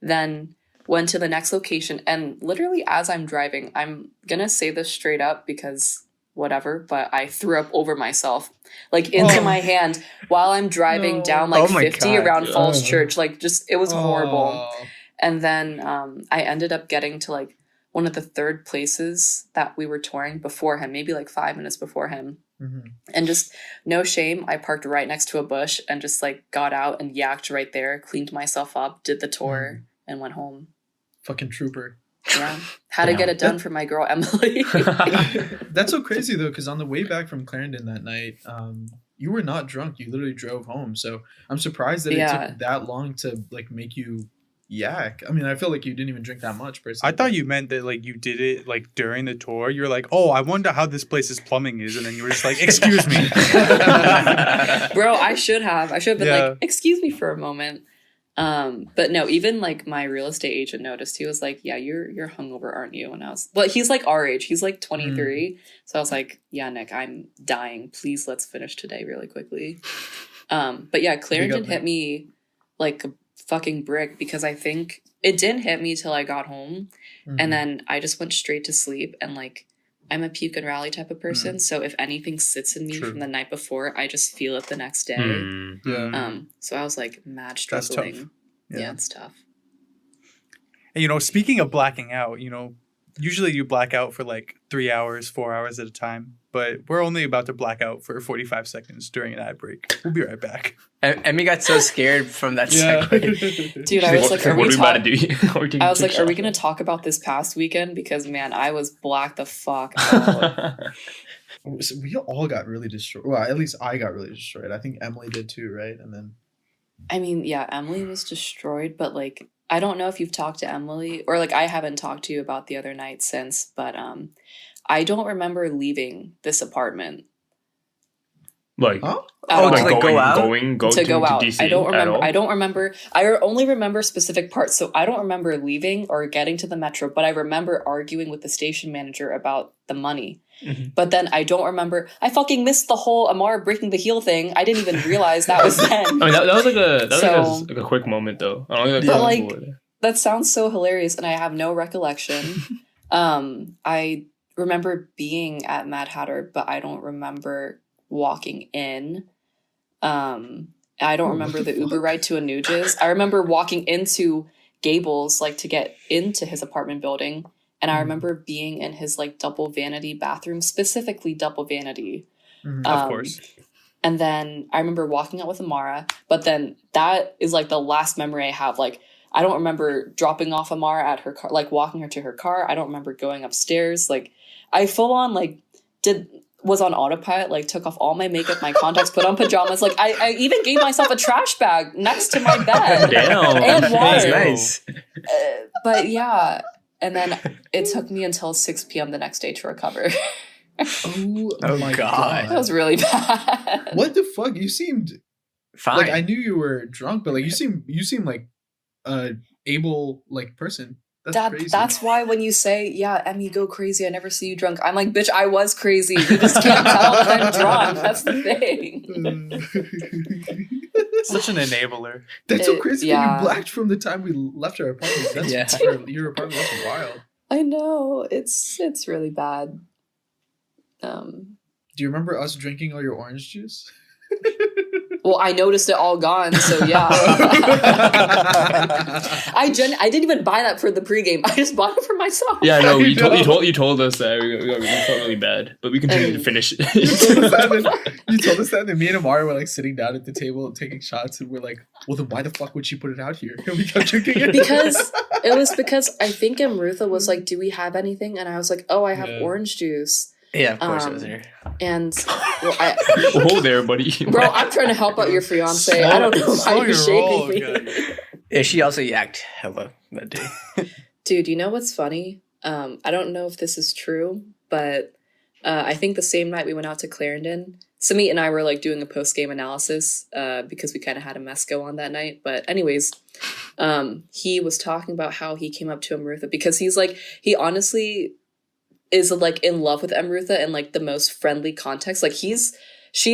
then went to the next location, and literally as I'm driving, I'm gonna say this straight up because whatever, but I threw up over myself, like into my hand while I'm driving down like 50 around Falls Church. Like just, it was horrible. And then I ended up getting to like one of the third places that we were touring before him, maybe like 5 minutes before him. And just no shame, I parked right next to a bush and just like got out and yacked right there, cleaned myself up, did the tour and went home. Fucking trooper. Yeah. Had to get it done for my girl Emily. That's so crazy though, because on the way back from Clarendon that night, you were not drunk. You literally drove home. So I'm surprised that it took that long to like make you yak. I mean, I feel like you didn't even drink that much personally. I thought you meant that like you did it like during the tour. You're like, oh, I wonder how this place's plumbing is, and then you were just like, excuse me. Bro, I should have been like, excuse me for a moment. But no, even like my real estate agent noticed. He was like, yeah, you're hungover, aren't you? And I was, well, he's like our age. He's like 23. So I was like, yeah, Nick, I'm dying. Please, let's finish today really quickly. But yeah, Clarendon hit me like a fucking brick because I think it didn't hit me till I got home. And then I just went straight to sleep, and like, I'm a puke and rally type of person. So if anything sits in me from the night before, I just feel it the next day. So I was like mad struggling. That's tough. Yeah, it's tough. And, you know, speaking of blacking out, you know, usually you black out for like 3 hours, 4 hours at a time. But we're only about to black out for 45 seconds during an ad break. We'll be right back. Emmy got so scared from that segue. Dude, I was like, are we about to do? I was like, are we going to talk about this past weekend? Because, man, I was blacked the fuck out. So we all got really destroyed. Well, at least I got really destroyed. I think Emily did too, right? And then, I mean, yeah, Emily was destroyed, but like, I don't know if you've talked to Emily, or like, I haven't talked to you about the other night since, but I don't remember leaving this apartment. Like, to go out. DC I don't remember. I don't remember. I only remember specific parts. So I don't remember leaving or getting to the metro, but I remember arguing with the station manager about the money. But then I don't remember. I fucking missed the whole Amara breaking the heel thing. I didn't even realize that was then. I mean, that was like a quick moment though. That sounds so hilarious, and I have no recollection. I remember being at Mad Hatter, but I don't remember walking in. I don't remember the Uber ride to Anuja's. I remember walking into Gables, like to get into his apartment building, and I remember being in his like double vanity bathroom, specifically double vanity. Of course. And then I remember walking out with Amara, but then that is like the last memory I have. Like, I don't remember dropping off Amara at her car, like walking her to her car. I don't remember going upstairs. Like, I full on like was on autopilot, like took off all my makeup, my contacts, put on pajamas. Like I even gave myself a trash bag next to my bed. Damn. And water. Nice. But yeah, and then it took me until 6 p.m. the next day to recover. Oh my god. That was really bad. What the fuck? You seemed Fine. like, I knew you were drunk, but like you seem like a able like person. That's crazy. That's why when you say, yeah, Emmy, go crazy, I never see you drunk, I'm like, bitch, I was crazy. You just can't tell that I'm drunk. That's the thing. Such an enabler. That's so crazy that you blacked from the time we left our apartment. That's your apartment. That's wild. I know. It's really bad. Do you remember us drinking all your orange juice? Well, I noticed it all gone, so yeah. I didn't even buy that for the pregame. I just bought it for myself. Yeah, no, you told us that we felt really bad, but we continued to finish it. You told us that, and then me and Amara were like sitting down at the table taking shots, and we're like, well, then why the fuck would she put it out here? And we kept drinking it. Because I think Amrutha was like, do we have anything? And I was like, oh, I have orange juice. Yeah, of course it was her. And Oh there, buddy. bro, I'm trying to help out your fiance. I don't know why you're shaming me. Yeah, she also yacked hella that day. Dude, you know what's funny? I don't know if this is true, but I think the same night we went out to Clarendon, Samit and I were like doing a post-game analysis because we kind of had a mess go on that night. But anyways, he was talking about how he came up to Amrutha because he's like, he honestly is like in love with Amrutha in like the most friendly context. Like she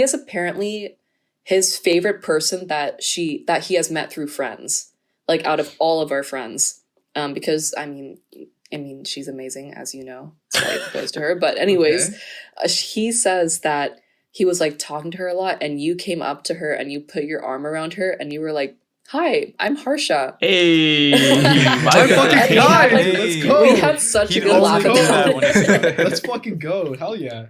is apparently his favorite person that he has met through friends, like out of all of our friends. Because I mean, she's amazing, as you know, so I goes to her. But anyways, he says that he was like talking to her a lot, and you came up to her and you put your arm around her, and you were like, "Hi, I'm Harsha." Hey, My fucking God, like, let's go. We had such a good laugh at that. Let's fucking go. Hell yeah.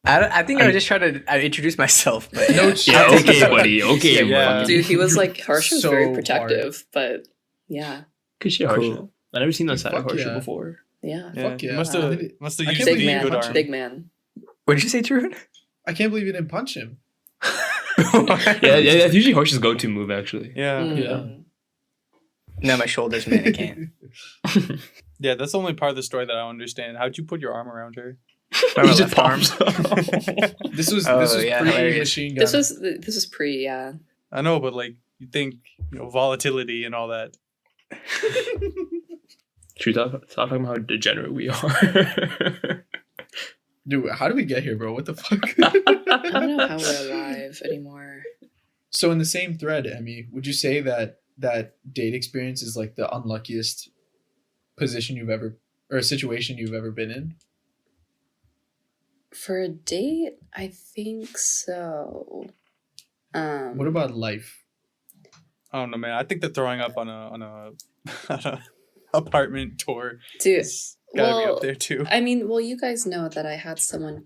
I think I was just trying to introduce myself, but No yeah, okay, buddy. Okay, Yeah. buddy. Dude, he was like, Harsha's So very protective, but yeah. Good shit, Harsha. I've never seen that side of Fuck Harsha yeah. before. Yeah. Fuck yeah. Must I have can't used believe a Big you man. good punch arm. Big man. what did you say, True? I can't believe you didn't punch him. Yeah, that's usually Harsha's go-to move, actually. Yeah. Mm. No, my shoulders, man. I can't. Yeah, that's the only part of the story that I don't understand. How'd you put your arm around her? My He just left arm. pops. This was Oh, yeah, pre hilarious. machine gun. This was pre, yeah. I know, but like you think, volatility and all that. Should we talk about how degenerate we are? Dude, how did we get here, bro? What the fuck? I don't know how we're alive anymore. So in the same thread, Emmy, would you say that date experience is like the unluckiest position you've ever, or a situation you've ever been in? For a date, I think so. What about life? I don't know, man. I think the throwing up on a apartment tour dude? is gotta be up there too. I mean, well, you guys know that I had someone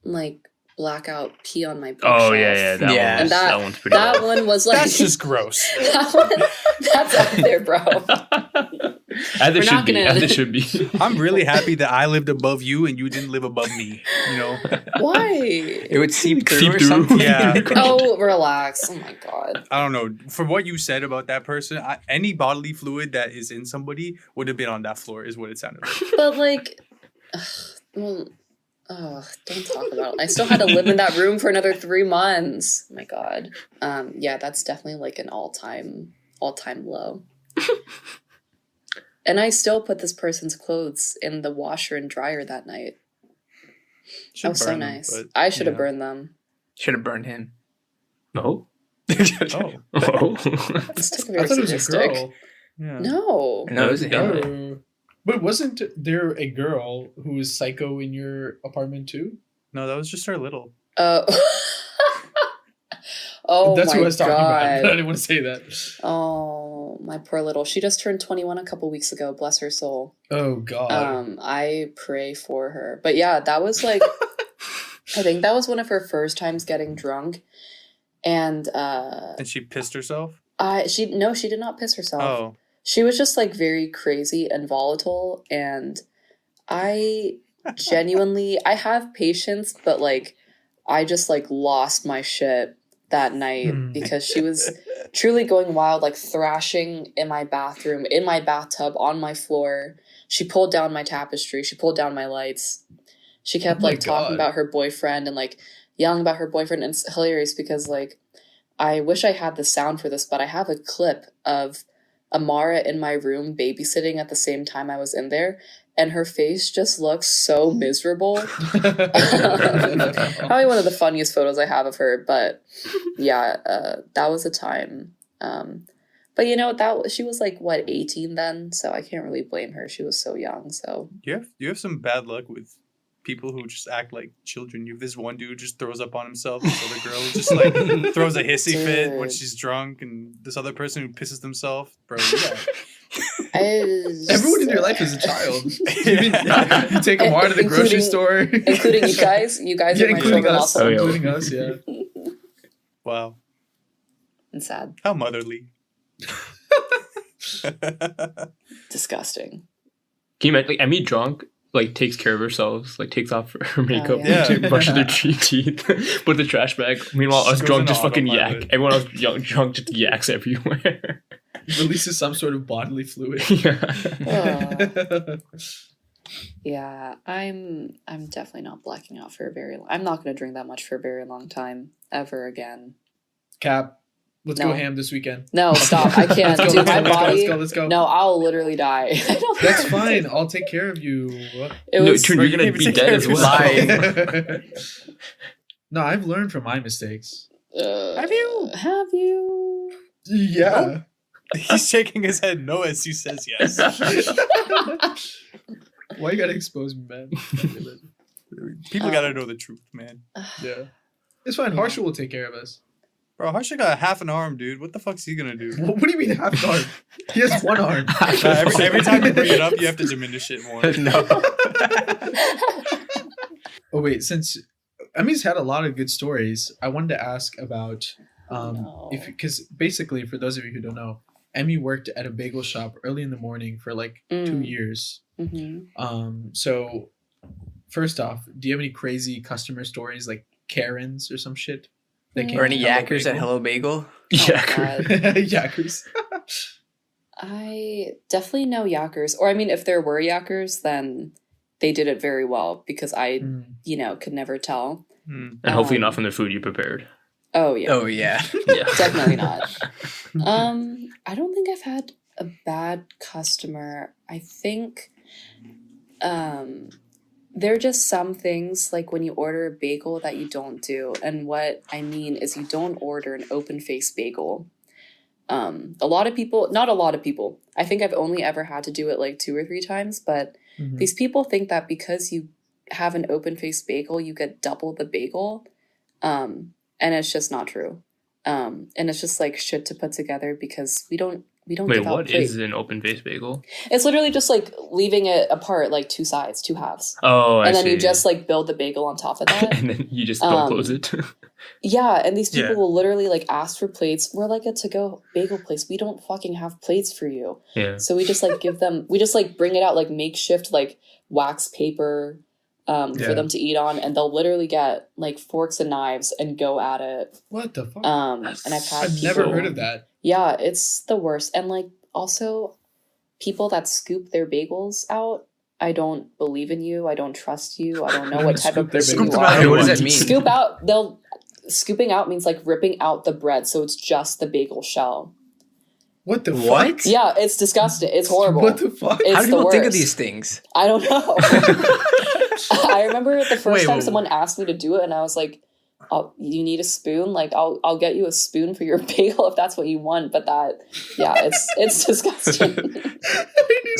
like blackout pee on my bookshelf. Oh yeah. Yeah. And That one's pretty. That one was like That's just gross. that's up there, bro. As We're it not should be. gonna- As it should be. I'm really happy that I lived above you and you didn't live above me. Why? It would seep through Seep or through. something. Yeah. Oh, relax. Oh my god. I don't know. From what you said about that person, any bodily fluid that is in somebody would have been on that floor, is what it sounded like. But like, well, don't talk about it. I still had to live in that room for another 3 months. Oh my god. Yeah, that's definitely like an all-time low. And I still put this person's clothes in the washer and dryer that night. That was so nice. I should have burned them. Should have burned him. No. Oh. Oh. This took I very thought it was a sadistic. girl. Yeah. No. No, it was him. Oh. But wasn't there a girl who was psycho in your apartment too? No, that was just our little. Oh That's my who I was talking about. I god. didn't want to say that. Oh, my poor little. She just turned 21 a couple weeks ago. Bless her soul. Oh god. I pray for her. But yeah, that was like I think that was one of her first times getting drunk. And And she pissed herself? she did not piss herself. Oh. She was just like very crazy and volatile, and I genuinely I have patience, but like I just like lost my shit that night because she was truly going wild, like thrashing in my bathroom, in my bathtub, on my floor. She pulled down my tapestry, she pulled down my lights. She kept like talking about her boyfriend and like yelling about her boyfriend, and it's hilarious because like I wish I had the sound for this, but I have a clip of Amara in my room babysitting at the same time I was in there, and her face just looks so miserable. Probably one of the funniest photos I have of her, but yeah, that was a time. But she was like what, 18 then, so I can't really blame her. She was so young. So You have some bad luck with people who just act like children. You have this one dude just throws up on himself. This other girl just like throws a hissy fit when she's drunk, and this other person who pisses themselves. Bro, yeah. Everyone in your life is a child. You take them to the grocery store, including you guys. You guys are my including children us. also. Including us, yeah. Wow. And sad. How motherly. Disgusting. Can you imagine, like, I mean, drunk, like takes care of herself, like takes off her makeup, yeah. to brushes their teeth, put the trash bag. Meanwhile, us Goes drunk into just fucking autopilot. yak. Everyone else drunk just yaks everywhere. Releases some sort of bodily fluid. Yeah. Yeah, I'm definitely not blacking out for a very long. I'm not going to drink that much for a very long time ever again. Cap, let's No. go ham this weekend. No, stop. I can't. Let's go, Dude, my let's go, body. let's go. No, I'll literally die. I don't That's know. fine. I'll take care of you. It No, was Tune, Bro, you're you gonna can't be even dead take as care of well. Lying. No, I've learned from my mistakes. Have you? Have you? Yeah. He's shaking his head no as he says yes. Why you gotta expose me, man? People gotta know the truth, man. Yeah. It's fine. Harsha will take care of us. Bro, Harsha got half an arm, dude. What the fuck's he gonna do? What do you mean half an arm? He has one arm. Every time you bring it up, you have to diminish it more. No. Oh wait, since Emmy's had a lot of good stories, I wanted to ask about No. because basically for those of you who don't know, Emmy worked at a bagel shop early in the morning for like 2 years. Mm-hmm. So first off, do you have any crazy customer stories like Karens or some shit? That came Or any to Hello yackers at Bagel? Hello Bagel? Yeah. God. Yackers. I definitely know yackers. Or I mean, if there were yackers, then they did it very well because I, could never tell. Hmm. And hopefully not from the food you prepared. Oh yeah. Oh yeah. Yeah. Definitely not. I don't think I've had a bad customer. I think there are just some things like when you order a bagel that you don't do. And what I mean is you don't order an open face bagel. Not a lot of people. I think I've only ever had to do it like 2 or 3 times, but these people think that because you have an open face bagel, you get double the bagel. And it's just not true. And it's just like shit to put together because we don't Wait, give out what plates. is an open face bagel? It's literally just like leaving it apart, like 2 sides, 2 halves. Oh, And I then see. you just like build the bagel on top of that. and then you just don't close it. Yeah, and these people Yeah. will literally like ask for plates. We're like a to-go bagel place. We don't fucking have plates for you. Yeah. So we just like we just like bring it out like makeshift like wax paper for them to eat on, and they'll literally get like forks and knives and go at it. What the fuck? And I've had I've people, never heard of that. Yeah, it's the worst. And like also people that scoop their bagels out. I don't believe in you. I don't trust you. I don't know what type of Scoop their person bagels you Scoop them are. out. Hey, what does that mean? Scoop out. Scooping out means like ripping out the bread, so it's just the bagel shell. What the What? fuck? Yeah, it's disgusting. It's horrible. What the fuck? It's How do the people think of worst. these things? I don't know. I remember the first Wait, time whoa. someone asked me to do it, and I was like, "You need a spoon? Like, I'll get you a spoon for your bagel if that's what you want." But it's disgusting.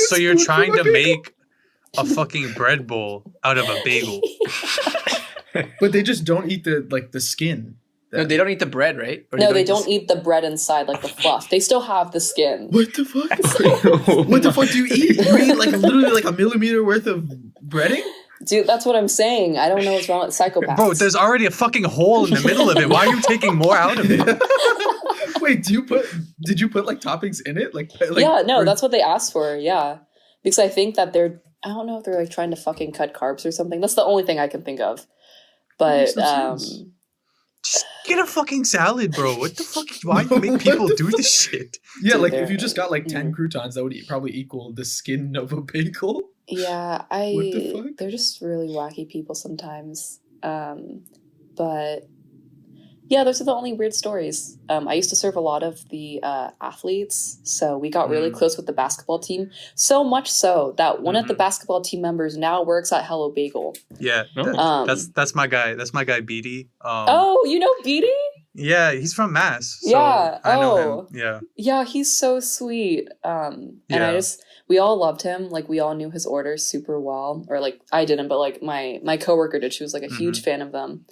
So you're trying to make a fucking bread bowl out of a bagel. But they just don't eat the skin. No, they don't eat the bread, right? Or No, they don't eat the bread inside, like the fluff. They still have the skin. What the fuck? What the fuck do you eat? You eat like literally like a millimeter worth of breading? Dude, that's what I'm saying. I don't know what's wrong with psychopaths. Bro, there's already a fucking hole in the middle of it. Why are you taking more out of it? Wait, did you put like toppings in it? Like yeah, no, or- that's what they asked for. Yeah, because I think that I don't know if they're like trying to fucking cut carbs or something. That's the only thing I can think of. But Makes no sense. Just get a fucking salad, bro. What the fuck? Why do you make people do this shit? Yeah, Dude, like they're- if you just got like 10 croutons, that would probably equal the skin of a bagel. yeah, What the fuck? they're just really wacky people sometimes. But yeah, those are the only weird stories. I used to serve a lot of the athletes, so we got really close with the basketball team. So much so that one of the basketball team members now works at Hello Bagel. Yeah, Oh. that's my guy. That's my guy, Beatty. Oh, you know Beatty? Yeah, he's from Mass. So Yeah, I know oh. him. Yeah. Yeah, he's so sweet. And Yeah. we all loved him. Like we all knew his orders super well. Or like I didn't, but like my coworker did. She was like a huge fan of them.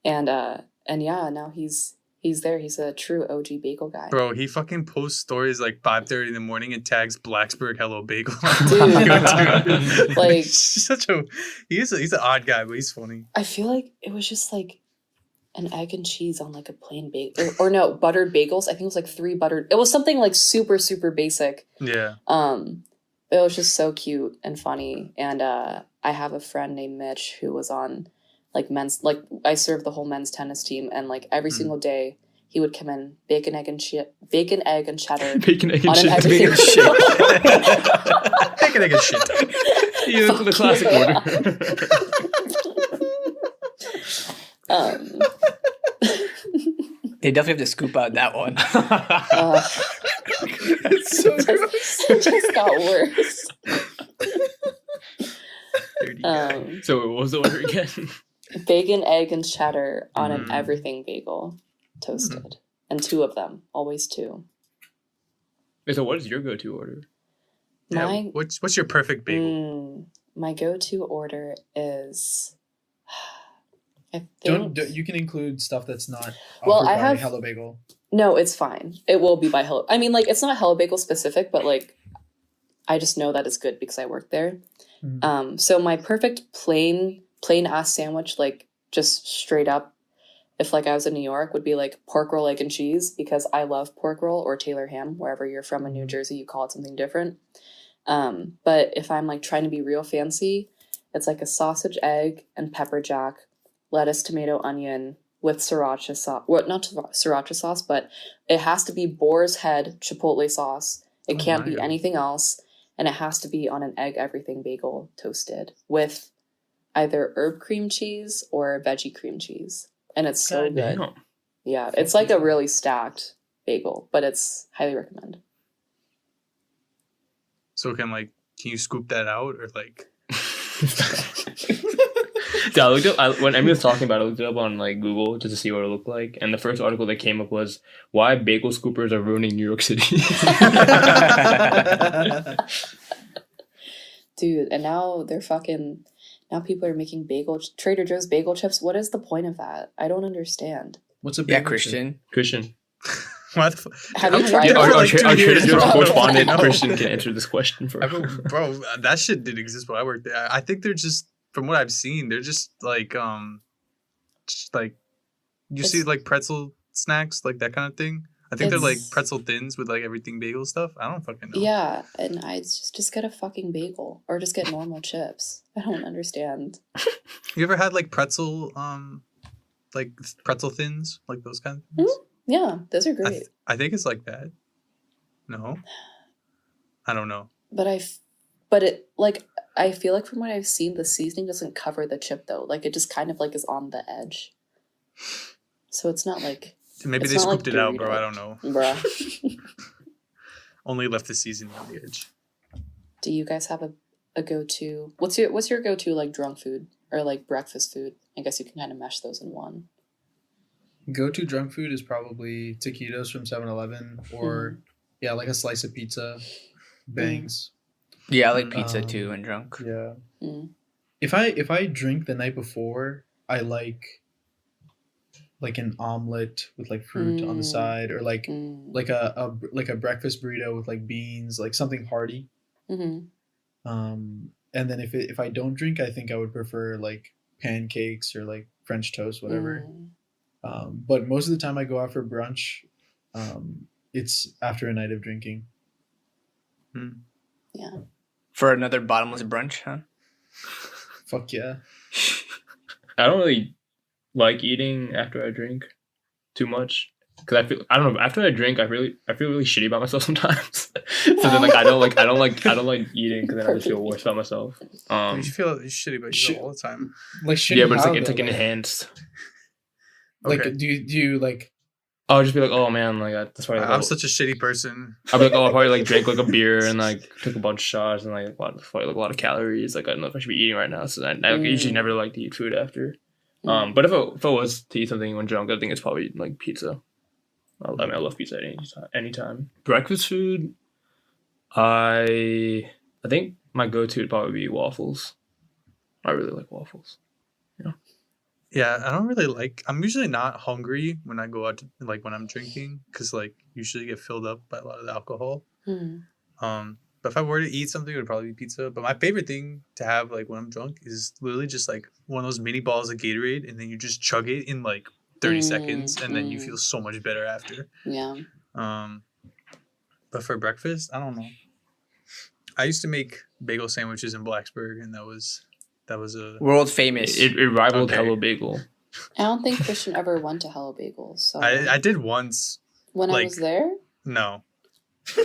And yeah, now he's there. He's a true OG bagel guy. Bro, he fucking posts stories like 5:30 in the morning and tags Blacksburg Hello Bagel. Dude. Like- he's an odd guy, but he's funny. I feel like it was just like an egg and cheese on like a plain bagel. Or no, buttered bagels. I think it was like 3 buttered. It was something like super, super basic. Yeah. It was just so cute and funny. And I have a friend named Mitch who was on like men's, like I served the whole men's tennis team, and like every single day he would come in bacon, egg, and cheddar Bacon, egg, and on an shit. everything Bacon, egg, and shit. Yeah, the classic order. They definitely have to scoop out that one. It's so gross. it just got worse. Dirty guy. So what was the order again? Bacon, egg, and cheddar on an everything bagel, toasted. And 2 of them, always 2. Wait, so what is your go-to order? Yeah, My what's your perfect bagel? my go-to order is, I Don't think. you can include stuff that's not Well, offered I by have- Hello Bagel. No, it's fine. It will be by Hello. I mean, like, it's not Hello Bagel specific, but like, I just know that it's good because I work there. So my perfect plain ass sandwich, like just straight up, if like I was in New York, would be like pork roll, egg, and cheese, because I love pork roll, or Taylor ham. Wherever you're from in New Jersey, you call it something different. But if I'm like trying to be real fancy, it's like a sausage, egg, and pepper jack, lettuce, tomato, onion with sriracha sauce. Well, not sriracha sauce, but it has to be boar's head chipotle sauce. It can't be anything else. And it has to be on an egg everything bagel, toasted with either herb cream cheese or veggie cream cheese. And it's so good. Damn. Yeah, it's like a really stacked bagel, but it's highly recommend. So can you scoop that out or like? So I looked up when Emily was talking about it, I looked it up on like Google just to see what it looked like, and the first article that came up was why bagel scoopers are ruining New York City. Dude, and now now people are making Trader Joe's bagel chips. What is the point of that? I don't understand. What's a Yeah, bagel chip? Christian. What the Have you I've tried worked it? there for, Our like, 2 Trader years, Joe's bro. correspondent No. Christian can answer this question for Bro, that shit didn't exist when I worked there. I think they're just, from what I've seen, they're just like you see like pretzel snacks, like that kind of thing. I think they're like It's- pretzel thins with like everything bagel stuff. I don't fucking know. Yeah, and I just get a fucking bagel or just get normal chips. I don't understand. You ever had like pretzel thins, like those kind of things? Yeah, those are great. I think it's like that. No, I don't know. But I feel like from what I've seen, the seasoning doesn't cover the chip though. Like it just kind of like is on the edge. So it's not like Maybe It's they not like scooped it out, bro. Dorito. I don't know. bruh. Only left the seasoning on the edge. Do you guys have a go-to? What's your go-to like drunk food or like breakfast food? I guess you can kind of mesh those in one. Go-to drunk food is probably taquitos from 7-Eleven or yeah, like a slice of pizza, bangs. Yeah, I like pizza too and drunk. Yeah. Mm. If I drink the night before, I like an omelet with like fruit on the side, or like a breakfast burrito with like beans, like something hearty. Mm-hmm. And then if I don't drink, I think I would prefer like pancakes or like French toast, whatever. But most of the time I go out for brunch, it's after a night of drinking. Yeah. For another bottomless brunch, huh? Fuck yeah. I don't really like eating after I drink too much, because I don't know, after I drink I feel really shitty about myself sometimes. So then like I don't like eating, because then I just feel worse about myself. You should feel shitty about yourself all the time. Like shitty Yeah, but it's how, like it's though? like enhanced. Like Okay. do you like I'll just be like, oh man, like that's why I'm such a shitty person. I'll be like, oh, I probably like drank like a beer and like took a bunch of shots and like a lot of calories. Like I don't know if I should be eating right now. So I usually never like to eat food after. But if I was to eat something when drunk, I think it's probably like pizza. I love pizza anytime. Breakfast food, I think my go-to would probably be waffles. I really like waffles. Yeah, I don't really like. I'm usually not hungry when I go out, like when I'm drinking, because like usually get filled up by a lot of the alcohol. But if I were to eat something, it would probably be pizza. But my favorite thing to have like when I'm drunk is literally just like one of those mini balls of Gatorade, and then you just chug it in like 30 seconds, and then you feel so much better after. Yeah. But for breakfast, I don't know. I used to make bagel sandwiches in Blacksburg, and that was a World famous. It rivaled Okay. Hello Bagel. I don't think Christian ever went to Hello Bagel. So I did once. when I like- was there, No, Then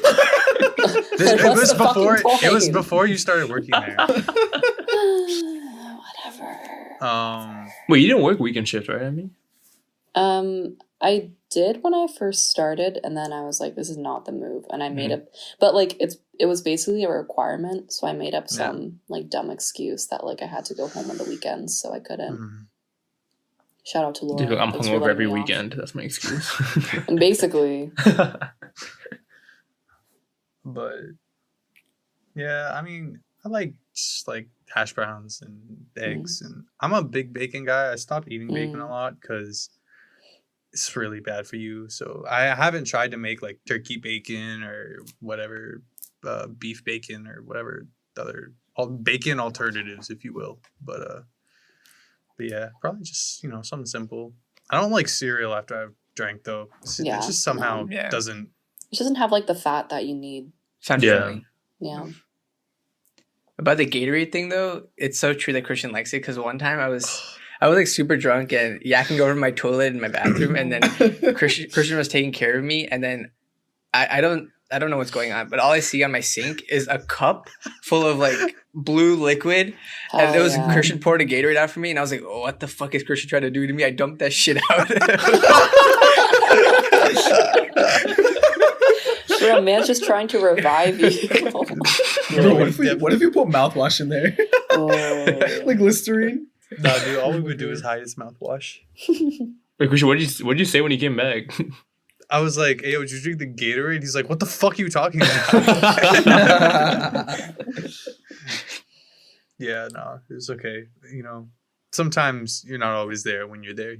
it what's was the fucking before. It was point? before you started working there. Whatever. Wait, you didn't work weekend shift, right? I mean, I did when I first started, and then I was like, "This is not the move," and I made Mm-hmm. up. But like, it was basically a requirement, so I made up some like dumb excuse that like I had to go home on the weekends, so I couldn't. Mhm. Shout out to Laura. dude, I'm Thanks for hungover letting every me off. weekend. That's my excuse. And basically, But yeah, I mean, I like just like hash browns and eggs, and I'm a big bacon guy. I stopped eating bacon a lot because it's really bad for you. So I haven't tried to make like turkey bacon or whatever, beef bacon or whatever other bacon alternatives, if you will. But yeah, probably just something simple. I don't like cereal after I've drank though. It Yeah, just somehow no. Yeah. doesn't. it doesn't have like the fat that you need. Sounds Yeah. filling. Yeah. About the Gatorade thing though, it's so true that Christian likes it because one time I was like super drunk and yakking over my toilet in my bathroom, and then Christian was taking care of me, and then I don't know what's going on, but all I see on my sink is a cup full of like blue liquid, and Hell it was yeah. Christian poured a Gatorade out for me, and I was like, oh, what the fuck is Christian trying to do to me? I dumped that shit out. Bro, man's just trying to revive you. Bro, what if you put mouthwash in there? Oh. Like Listerine? No, dude, all we would do is hide his mouthwash. Wait, Christian, what did you say when he came back? I was like, hey, yo, did you drink the Gatorade? He's like, what the fuck are you talking about? Yeah, no, it's okay. Sometimes you're not always there when you're there,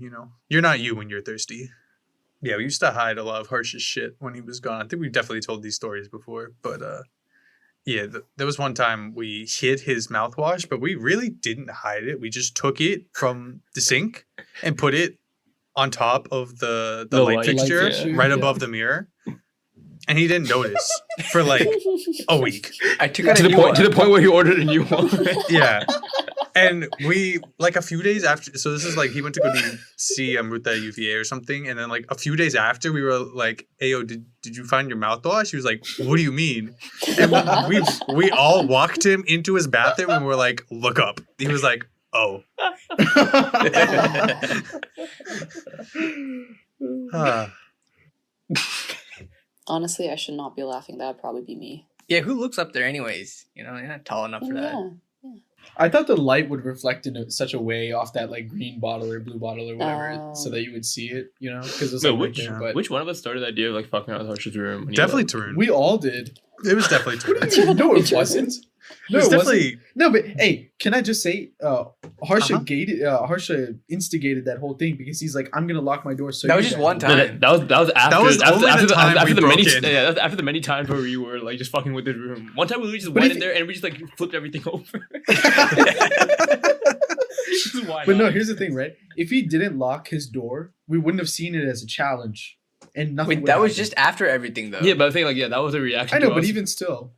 You're not you when you're thirsty. Yeah, we used to hide a lot of Harsh's shit when he was gone. I think we definitely told these stories before, but yeah, there was one time we hid his mouthwash, but we really didn't hide it. We just took it from the sink and put it on top of the light light fixture fixture, right yeah. above the mirror. And he didn't notice for like a week. I took out to a the new point one. to the point where he ordered a new one. Yeah. And we, like a few days after, so this is like he went to go see Amruta at UVA or something. And then like a few days after, we were like, hey, yo, did you find your mouthwash? He was like, what do you mean? And we all walked him into his bathroom and we're like, look up. He was like, oh. Ah. Honestly, I should not be laughing. That would probably be me. Yeah, who looks up there anyways? You're not tall enough for that. Yeah. I thought the light would reflect in such a way off that like green bottle or blue bottle or whatever, Oh. so that you would see it, because it's Wait, like which right there, but which one of us started the idea of like fucking out with Harsh's room? when he Definitely left? Tarun. we all did. It was definitely Tarun. No, it wasn't. No, It was it wasn't. definitely. No, but hey, can I just say, Harsha Uh-huh. Harsha instigated that whole thing because he's like, I'm gonna lock my door. So That you was just guys one won't." time. That was after was only the time we the many broke in. that's after the many times where we were like just fucking with his room. One time we just But went if- in there and we just like flipped everything over. Why But no, not? here's the thing, right? If he didn't lock his door, we wouldn't have seen it as a challenge, and nothing. Wait, would that was happen. just after everything though. Yeah, but I think like that was a reaction. I know, to but us. even still,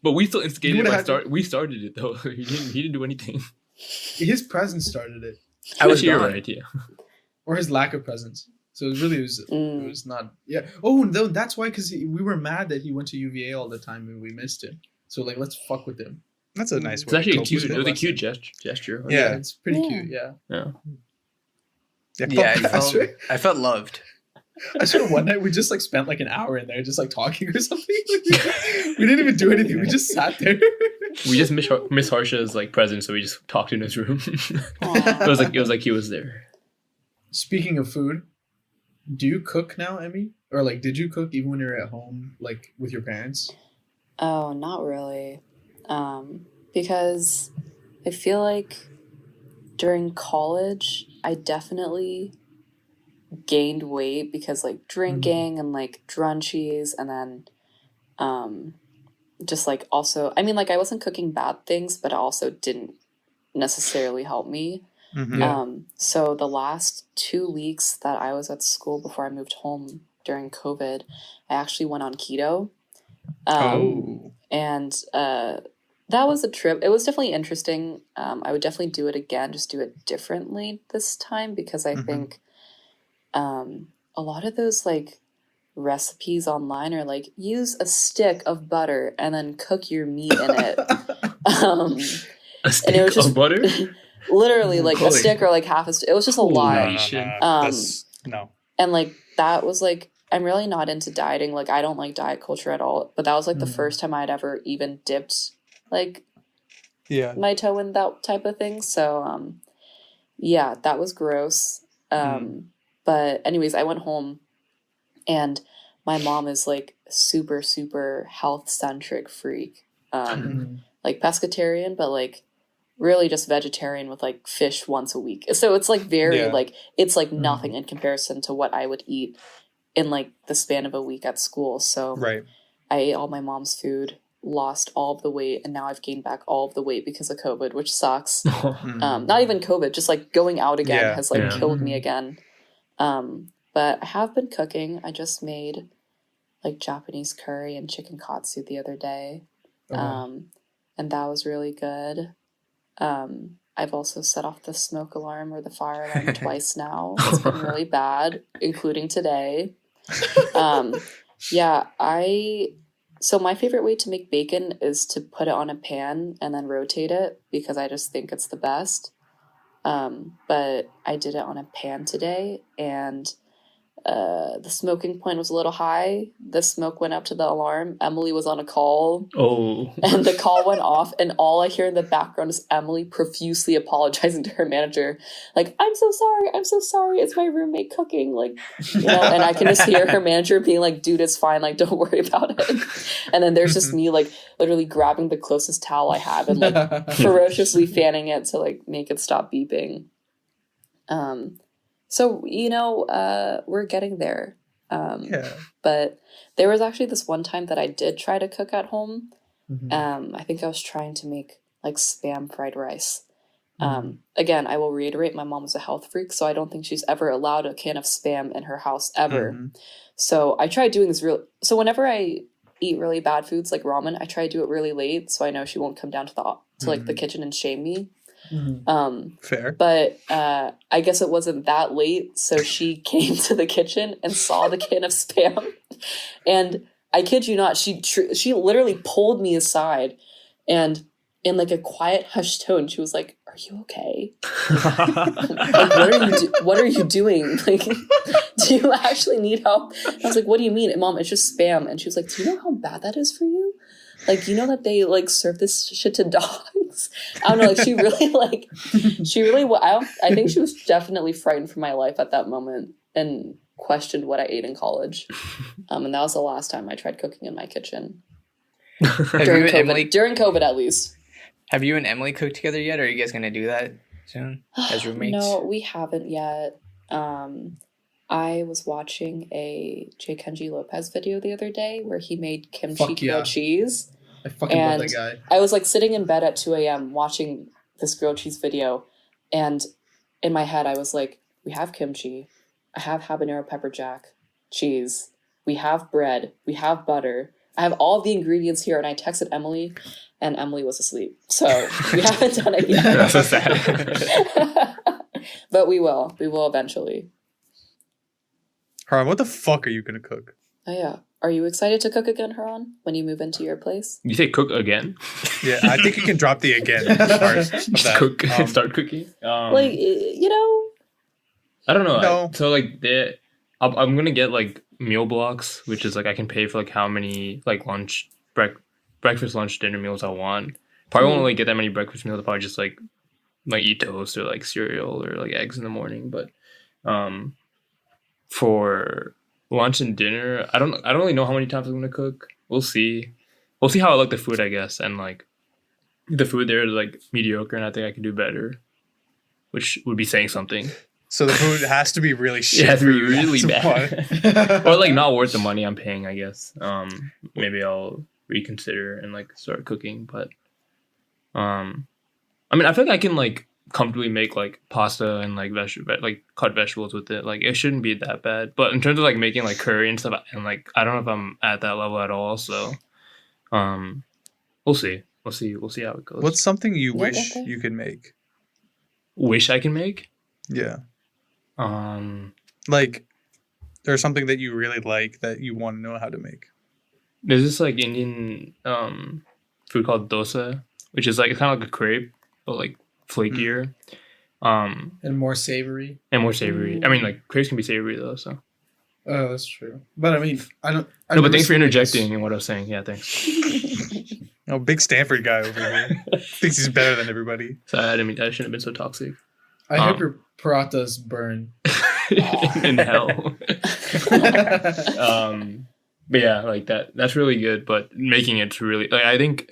But we still instigated You it would've by had to- we started it though. He didn't do anything. his presence started it, I was Actually, you're gone. right, yeah. or his lack of presence. So it was Mm. not. Yeah. Oh no, that's why because we were mad that he went to UVA all the time and we missed him. So like, let's fuck with him. That's a nice It's way. actually to a cope cute. with It was a lesson. cute gesture. Yeah. It's pretty Yeah. cute. Yeah. Yeah. Yeah, I I felt loved. I swear one night we just like spent like an hour in there just like talking or something. We didn't even do anything. We just sat there. We just miss Harsha's like presence, so we just talked in his room. Aw. it was like he was there. Speaking of food, do you cook now, Emmy? Or like, did you cook even when you were at home, like with your parents? Oh, not really. Because I feel like during college, I definitely gained weight because like drinking and like drunchies, and then just like also, I mean, like I wasn't cooking bad things, but it also didn't necessarily help me. Mhm. Yeah. So the last 2 weeks that I was at school before I moved home during COVID, I actually went on keto. And that was a trip. It was definitely interesting. I would definitely do it again, just do it differently this time, because I think a lot of those like recipes online are like, use a stick of butter and then cook your meat in it. A stick of butter? Literally like a stick or like half a stick. It was just a lot. No. And like that was like, I'm really not into dieting. Like I don't like diet culture at all. But that was like the first time I'd ever even dipped like my toe in that type of thing. So yeah, that was gross. But anyways, I went home and my mom is like super, super health centric freak. Like pescatarian, but like really just vegetarian with like fish once a week. So it's like very like, it's like nothing in comparison to what I would eat in like the span of a week at school. So I ate all my mom's food, lost all of the weight, and now I've gained back all of the weight because of COVID, which sucks. Not even COVID, just like going out again has like killed me again. But I have been cooking. I just made like Japanese curry and chicken katsu the other day. And that was really good. I've also set off the smoke alarm or the fire alarm twice now. It's been really bad, including today. So my favorite way to make bacon is to put it on a pan and then rotate it, because I just think it's the best. But I did it on a pan today, and the smoking point was a little high. The smoke went up to the alarm. Emily was on a call. And the call went off, and all I hear in the background is Emily profusely apologizing to her manager. Like, I'm so sorry. It's my roommate cooking. Like, you know, and I can just hear her manager being like, dude, it's fine. Like, don't worry about it. And then there's just me like literally grabbing the closest towel I have and like ferociously fanning it to like make it stop beeping. So, you know, we're getting there. But there was actually this one time that I did try to cook at home. I think I was trying to make like Spam fried rice. Again, I will reiterate, my mom was a health freak, so I don't think she's ever allowed a can of Spam in her house ever. So I tried doing this so whenever I eat really bad foods like ramen, I try to do it really late, so I know she won't come down to like the kitchen and shame me. Fair. But I guess it wasn't that late, so she came to the kitchen and saw the can of Spam, and I kid you not, she literally pulled me aside, and in like a quiet hushed tone, she was like, "Are you okay? Like, what are you doing? Like, do you actually need help?" I was like, "What do you mean, Mom? It's just Spam." And she was like, "Do you know how bad that is for you? Like, you know that they like serve this shit to dogs?" I don't know. Like, I think she was definitely frightened for my life at that moment and questioned what I ate in college. And that was the last time I tried cooking in my kitchen. During COVID, at least. Have you and Emily cooked together yet? Or are you guys going to do that soon as roommates? No, we haven't yet. I was watching a J. Kenji Lopez video the other day where he made kimchi grilled cheese. I fucking love that guy. I was like sitting in bed at 2 a.m. watching this grilled cheese video, and in my head I was like, we have kimchi, I have habanero pepper jack cheese, we have bread, we have butter, I have all the ingredients here. And I texted Emily, and Emily was asleep, so we haven't done it yet. That's so sad. But we will eventually. Haran, what the fuck are you gonna cook? Oh yeah. Are you excited to cook again, Haran, when you move into your place? You say cook again? Yeah, I think you can drop the again part of Just that. cook, start cooking. Like, you know, I don't know. No. So like, I'm gonna get like meal blocks, which is like I can pay for like how many like breakfast, lunch, dinner meals I want. Probably won't really get that many breakfast meals. I'll probably just like eat toast or like cereal or like eggs in the morning. But for lunch and dinner, I don't really know how many times I'm gonna cook. We'll see how I like the food, I guess. And like the food there is like mediocre, and I think I can do better, which would be saying something. So the food has to be really shit. It has to for be you. really That's bad, or like not worth the money I'm paying, I guess. Maybe I'll reconsider and like start cooking. But I mean, I feel like I can like comfortably make like pasta and like cut vegetables with it. Like, it shouldn't be that bad. But in terms of like making like curry and stuff, and like I don't know if I'm at that level at all. So We'll see. We'll see how it goes. What's something you Yeah, wish okay. you could make? wish I can make? Yeah. Um, Like, there's something that you really like that you want to know how to make. there's this like Indian food called dosa, which is like kind of like a crepe, but like flakier. And more savory. And more savory. I mean, like crepes can be savory though. So Oh, that's true. But I mean, I don't. no, but thanks for interjecting in what I was saying. Yeah, thanks. Oh, big Stanford guy over here. Thinks he's better than everybody. So I didn't mean I shouldn't have been so toxic. I hope your parathas burn. In hell. But yeah, like that's really good. But making it's really like I think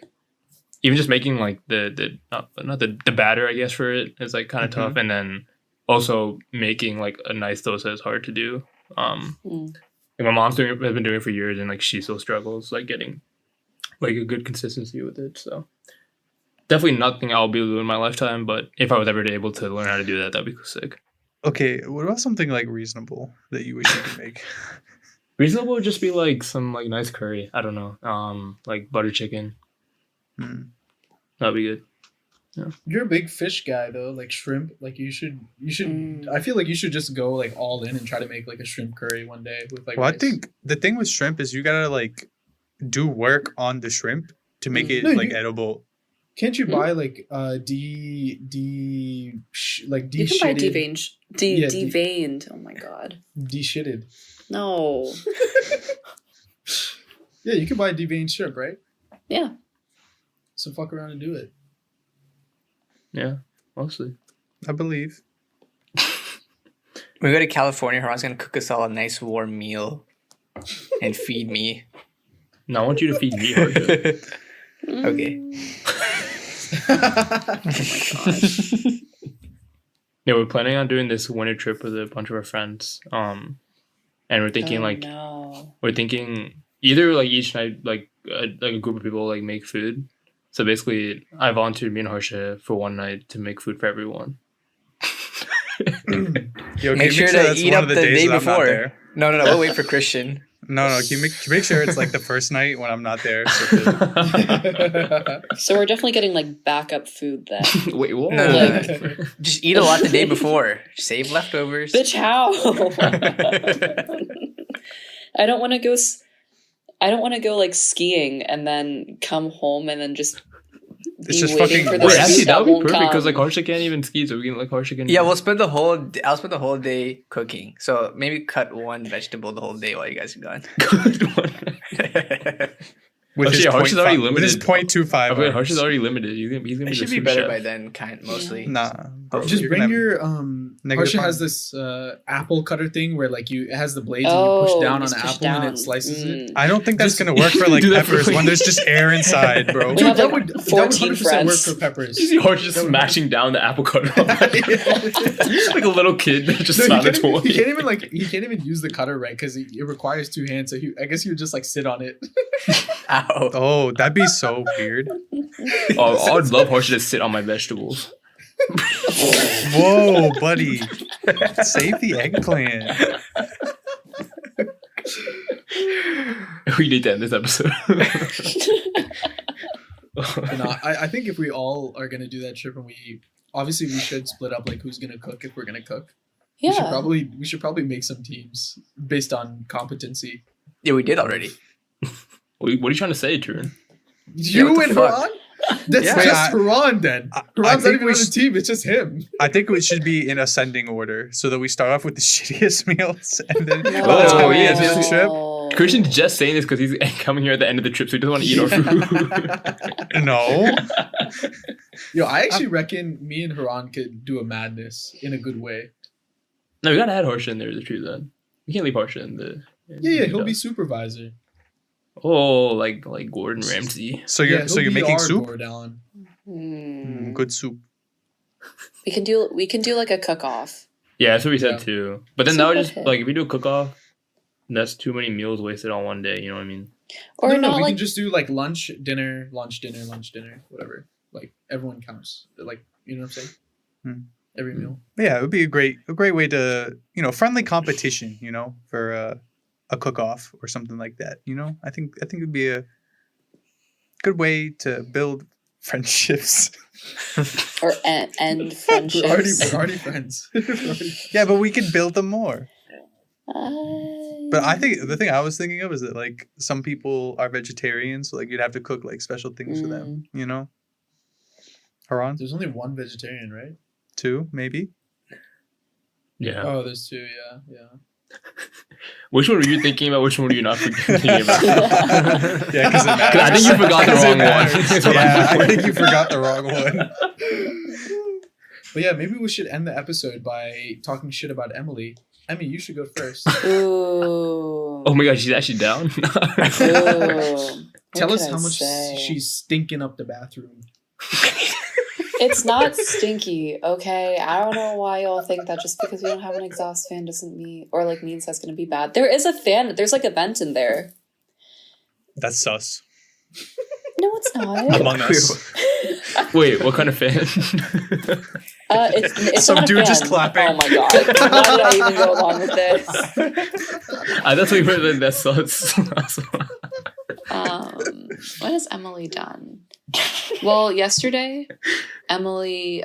even just making like the not the batter I guess for it is like kind of tough, and then also making like a nice dosa is hard to do. Like my mom's has been doing it for years, and like she still struggles like getting like a good consistency with it. So definitely nothing I'll be able to do in my lifetime. But if I was ever able to learn how to do that, that'd be sick. Okay, what about something like reasonable that you wish you could make? Reasonable would just be like some like nice curry. I don't know. Like butter chicken. That'd be good. Yeah. You're a big fish guy though, like shrimp. Like you should. I feel like you should just go like all in and try to make like a shrimp curry one day with like. Well, rice. I think the thing with shrimp is you gotta like do work on the shrimp to make it No, like you- edible. Can't you buy like like You can buy de-shitted? deveined. Yeah, Deveined. Oh my god. De-shitted. No. Yeah, you can buy deveined shrimp, right? Yeah. So fuck around and do it. Yeah, mostly. I believe. When we go to California, Haran's gonna cook us all a nice warm meal and feed me. No, I want you to feed me. Harker. Okay. Yeah, we're planning on doing this winter trip with a bunch of our friends. And we're thinking we're thinking either like each night like a group of people like make food. So basically, I volunteered me and Harsha for one night to make food for everyone. Yo, Make sure to that's eat one up of the days day that I'm not before. there. No, we'll wait for Christian. No, can you make sure it's like the first night when I'm not there. So So we're definitely getting like backup food then. Wait, what? No. Just eat a lot the day before. Save leftovers. Bitch, how? I don't want to go. I don't want to go like skiing and then come home and then just It's be just waiting fucking for the worse. Wait, actually, food that would be won't perfect because come. like Harsha can't even ski, so we can like Harsha can. Yeah, I'll spend the whole day cooking. So maybe cut one vegetable the whole day while you guys are gone. with Actually, Harsha's already 0.5 with his limited. 0.25 I mean, hours. Harsha's already limited. He's gonna be It the should be sous better chef. by then, mostly. Nah. Hopefully. Just You're bring gonna your negative Harsha has point. this apple cutter thing where like it has the blades and you Oh, push down on just an push apple and down. it slices it. I don't think that's Just- gonna work for like Do that for, peppers like- when there's just air inside, bro. We Dude, have, that like, would 14 100% work friends. for peppers. You see Harsha just smashing down the apple cutter like a little kid that just No, found a toy. he can't even use the cutter right because it requires two hands. So I guess he would just like sit on it. Ow. Oh, that'd be so weird. Oh, I would love Harsha to sit on my vegetables. Whoa, buddy. Save the eggplant. We need to end this episode. I think if we all are gonna do that trip and we should split up like who's gonna cook if we're gonna cook. Yeah. We should probably make some teams based on competency. Yeah, we did already. What are you trying to say, Turin? You what the and fuck? Haran? That's Yeah. just Haran then. Haran's not think even we on the team, it's just him. I think we should be in ascending order so that we start off with the shittiest meals and then No. that's how we yeah, end this the is- trip. Christian's just saying this because he's coming here at the end of the trip, so he doesn't want to eat our food. No. Yo, I actually reckon me and Haran could do a madness in a good way. No, we gotta add Harsha in there to choose that. We can't leave Harsha in the. Yeah, he'll be supervisor. Oh, like Gordon Ramsay. So you're Yeah, so he'll you're be making our soup? Gord Allen. Good soup. We can do like a cook off. Yeah, that's what we said Yeah. too. But then that would just Okay. like if we do a cook off, that's too many meals wasted on one day. You know what I mean? Or no, not we like can just do like lunch, dinner, whatever. Like everyone counts. Like you know what I'm saying? Hmm. Every meal. Yeah, it would be a great way to, friendly competition, for a cook off or something like that, I think it'd be good way to build friendships. Or end We're friendships. already friends. Yeah, but we can build them more. Uh, But I think the thing I was thinking of is that like some people are vegetarians, so like you'd have to cook like special things for them, you know? Haran? There's only one vegetarian, right? 2, maybe? Yeah. Oh, there's 2. Yeah. Which one were you thinking about? Which one were you not thinking about? Yeah, because it matters. I think you forgot the 'Cause it wrong matters. one. Yeah, I think you forgot the wrong one. But yeah, maybe we should end the episode by talking shit about Emily. Emmy, you should go first. Ooh. Oh my god, she's actually down. Ooh. Tell What us can how I much say? she's stinking up the bathroom. It's not stinky, okay? I don't know why y'all think that just because we don't have an exhaust fan doesn't mean, or like means that's gonna be bad. There is a fan. There's like a vent in there. That's sus. No, it's not. Among us. Wait, what kind of fan? It's Some not a dude fan. just clapping. Oh my god! Why did I even go along with this? I thought we were that sus. What has Emily done? Well, yesterday, Emily,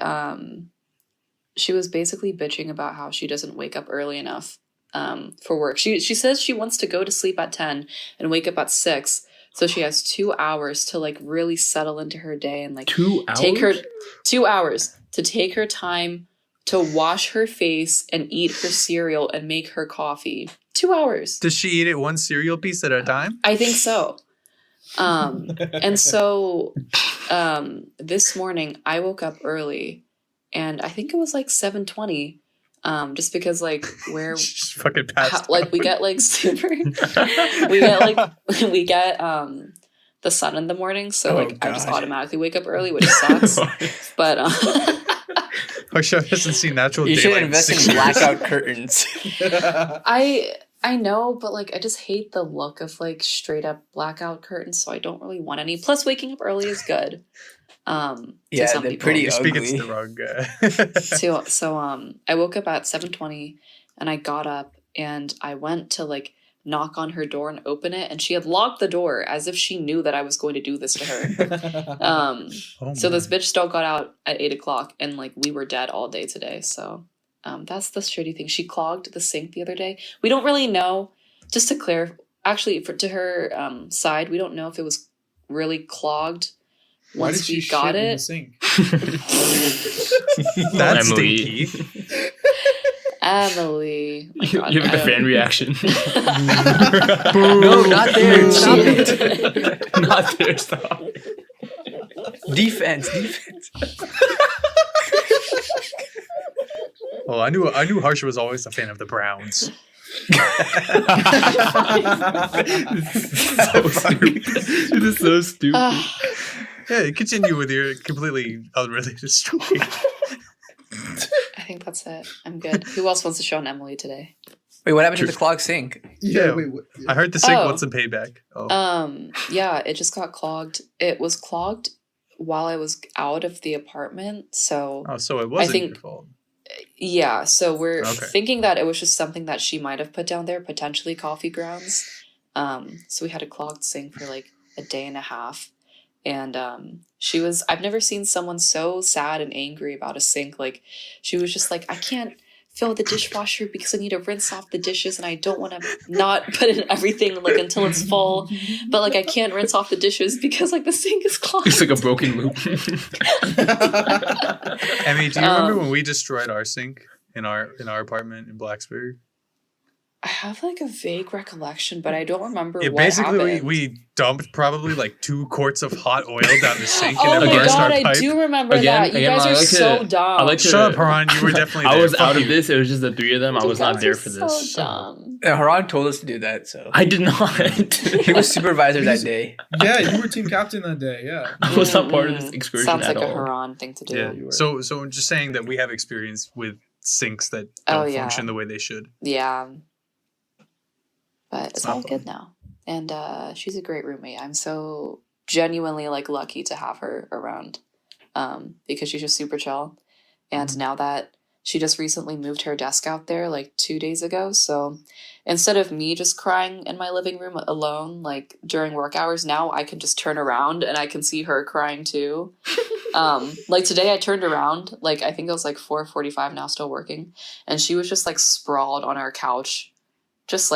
she was basically bitching about how she doesn't wake up early enough for work. She says she wants to go to sleep at 10 and wake up at 6, so she has 2 hours to like really settle into her day and like 2 hours? take her 2 hours to take her time to wash her face and eat her cereal and make her coffee. 2 hours. Does she eat it one cereal piece at a time? I think so. And so this morning I woke up early and I think it was like 7:20. Just because like we're She's fucking passed like out. we get like super we get the sun in the morning, so Oh, like I just God. automatically wake up early, which sucks. But Our show hasn't seen natural You should daylight invest in 6 years. blackout curtains. I know, but like I just hate the look of like straight up blackout curtains, so I don't really want any. Plus, waking up early is good. To Yeah, some they're people. pretty You're speaking to ugly. the wrong guy. So I woke up at 7:20 and I got up and I went to like knock on her door and open it, and she had locked the door as if she knew that I was going to do this to her. Oh So this my. bitch still got out at 8 o'clock, and like we were dead all day today. So that's the shitty thing. She clogged the sink the other day. We don't really know. Just to clarify, actually, to her side, we don't know if it was really clogged. Why Once did she we got shit in the it, sink? That's Emily. stinky. Emily. My God, You have the Em. fan reaction. No, not there. Stop it. Not there, stop. Defense. Oh, I knew Harsha was always a fan of the Browns. So stupid. This is so stupid. Yeah, continue with your completely unrelated story. I think that's it. I'm good. Who else wants to show on Emily today? Wait, what happened to the clogged sink? Yeah. Wait, what? I heard the sink Oh. wants some payback. Oh. Yeah, it just got clogged. It was clogged while I was out of the apartment. So Oh, so it wasn't think- your fault. yeah, so we're Okay. thinking that it was just something that she might have put down there, potentially coffee grounds. So we had a clogged sink for like a day and a half. And I've never seen someone so sad and angry about a sink. Like she was just like, I can't fill the dishwasher because I need to rinse off the dishes and I don't want to not put in everything like until it's full. But like I can't rinse off the dishes because like the sink is clogged. It's like a broken loop. Emmy, do you remember when we destroyed our sink in our apartment in Blacksburg? I have like a vague recollection, but I don't remember Yeah, what basically happened. we dumped probably like 2 quarts of hot oil down the sink Oh and it my burst god, our I pipe. do remember Again- that. You again, guys I are like to- so dumb. I like to- Shut up, Haran. You were definitely I there. was Fuck out of you. this. It was just the 3 of them. I You was not guys there are for this. So dumb. Haran told us to do that, so I did not. he was supervisor that day. Yeah, you were team captain that day. Yeah. I was not part of this Mm, excursion Sounds at like a all. Haran thing to do. Yeah. you were. So I'm just saying that we have experience with sinks that Oh, don't yeah. function the way they should. Yeah. But it's not all fun. good now. And she's a great roommate. I'm so genuinely like lucky to have her around. Because she's just super chill. And now that she just recently moved her desk out there like 2 days ago. So instead of me just crying in my living room alone, like during work hours, now I can just turn around and I can see her crying too. Like today I turned around, like I think it was like 4:45 now, still working, and she was just like sprawled on our couch, just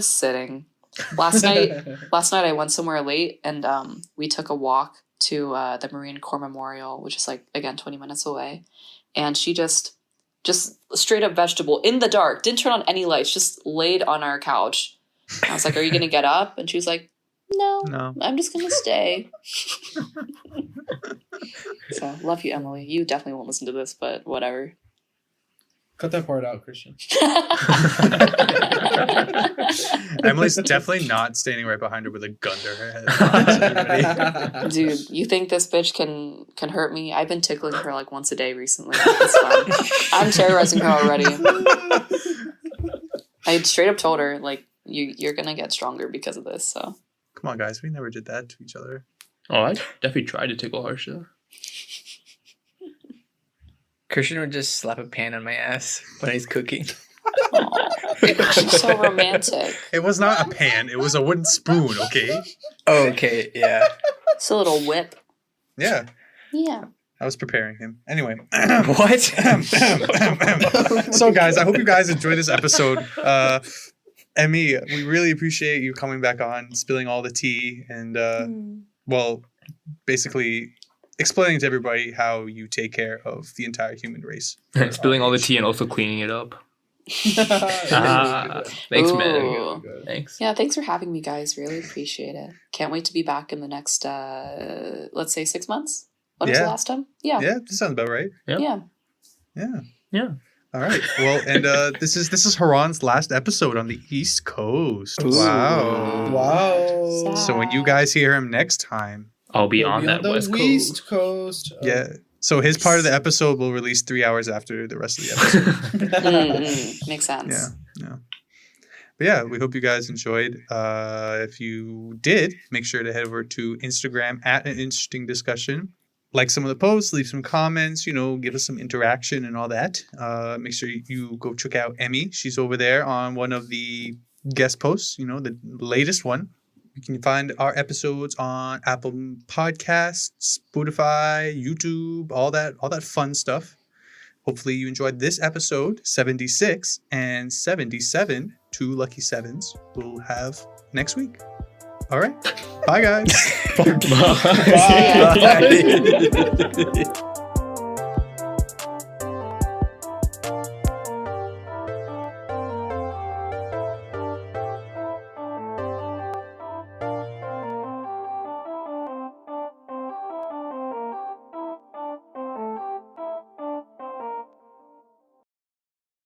sitting. Last night I went somewhere late, and we took a walk to the Marine Corps Memorial, which is like, again, 20 minutes away, and she just straight up vegetable in the dark, didn't turn on any lights, just laid on our couch. I was like, "Are you gonna get up?" And she was like, No, I'm just gonna stay. So love you, Emily. You definitely won't listen to this, but whatever. Cut that part out, Christian. Emily's definitely not standing right behind her with a gun to her head. Dude, you think this bitch can hurt me? I've been tickling her like once a day recently. It's fine. I'm terrorizing her already. I straight up told her, like, you're gonna get stronger because of this. So come on, guys, we never did that to each other. Oh, I definitely tried to tickle Harsha. Christian would just slap a pan on my ass when he's cooking. She's so romantic. It was not a pan. It was a wooden spoon, okay? Oh, okay, yeah. It's a little whip. Yeah. Yeah. I was preparing him. Anyway. What? So, guys, I hope you guys enjoyed this episode. Emmy, we really appreciate you coming back on, spilling all the tea, and, well, basically explaining to everybody how you take care of the entire human race. Spilling all the tea and also cleaning it up. Thanks, man. Thanks. Yeah, thanks for having me, guys. Really appreciate it. Can't wait to be back in the next, let's say 6 months. When was the last time? Yeah. Yeah, this sounds about right. Yep. Yeah. All right. Well, and this is Haran's last episode on the East Coast. Ooh. Wow. Sad. So when you guys hear him next time, I'll be on that West Coast. Yeah. So his part of the episode will release 3 hours after the rest of the episode. Makes sense. Yeah. But yeah, we hope you guys enjoyed. If you did, make sure to head over to Instagram at An Interesting Discussion. Like some of the posts, leave some comments, give us some interaction and all that. Make sure you go check out Emmy. She's over there on one of the guest posts, the latest one. You can find our episodes on Apple Podcasts, Spotify, YouTube, all that fun stuff. Hopefully you enjoyed this episode, 76 and 77, 2 lucky sevens we'll have next week. All right. Bye, guys. Bye. Bye.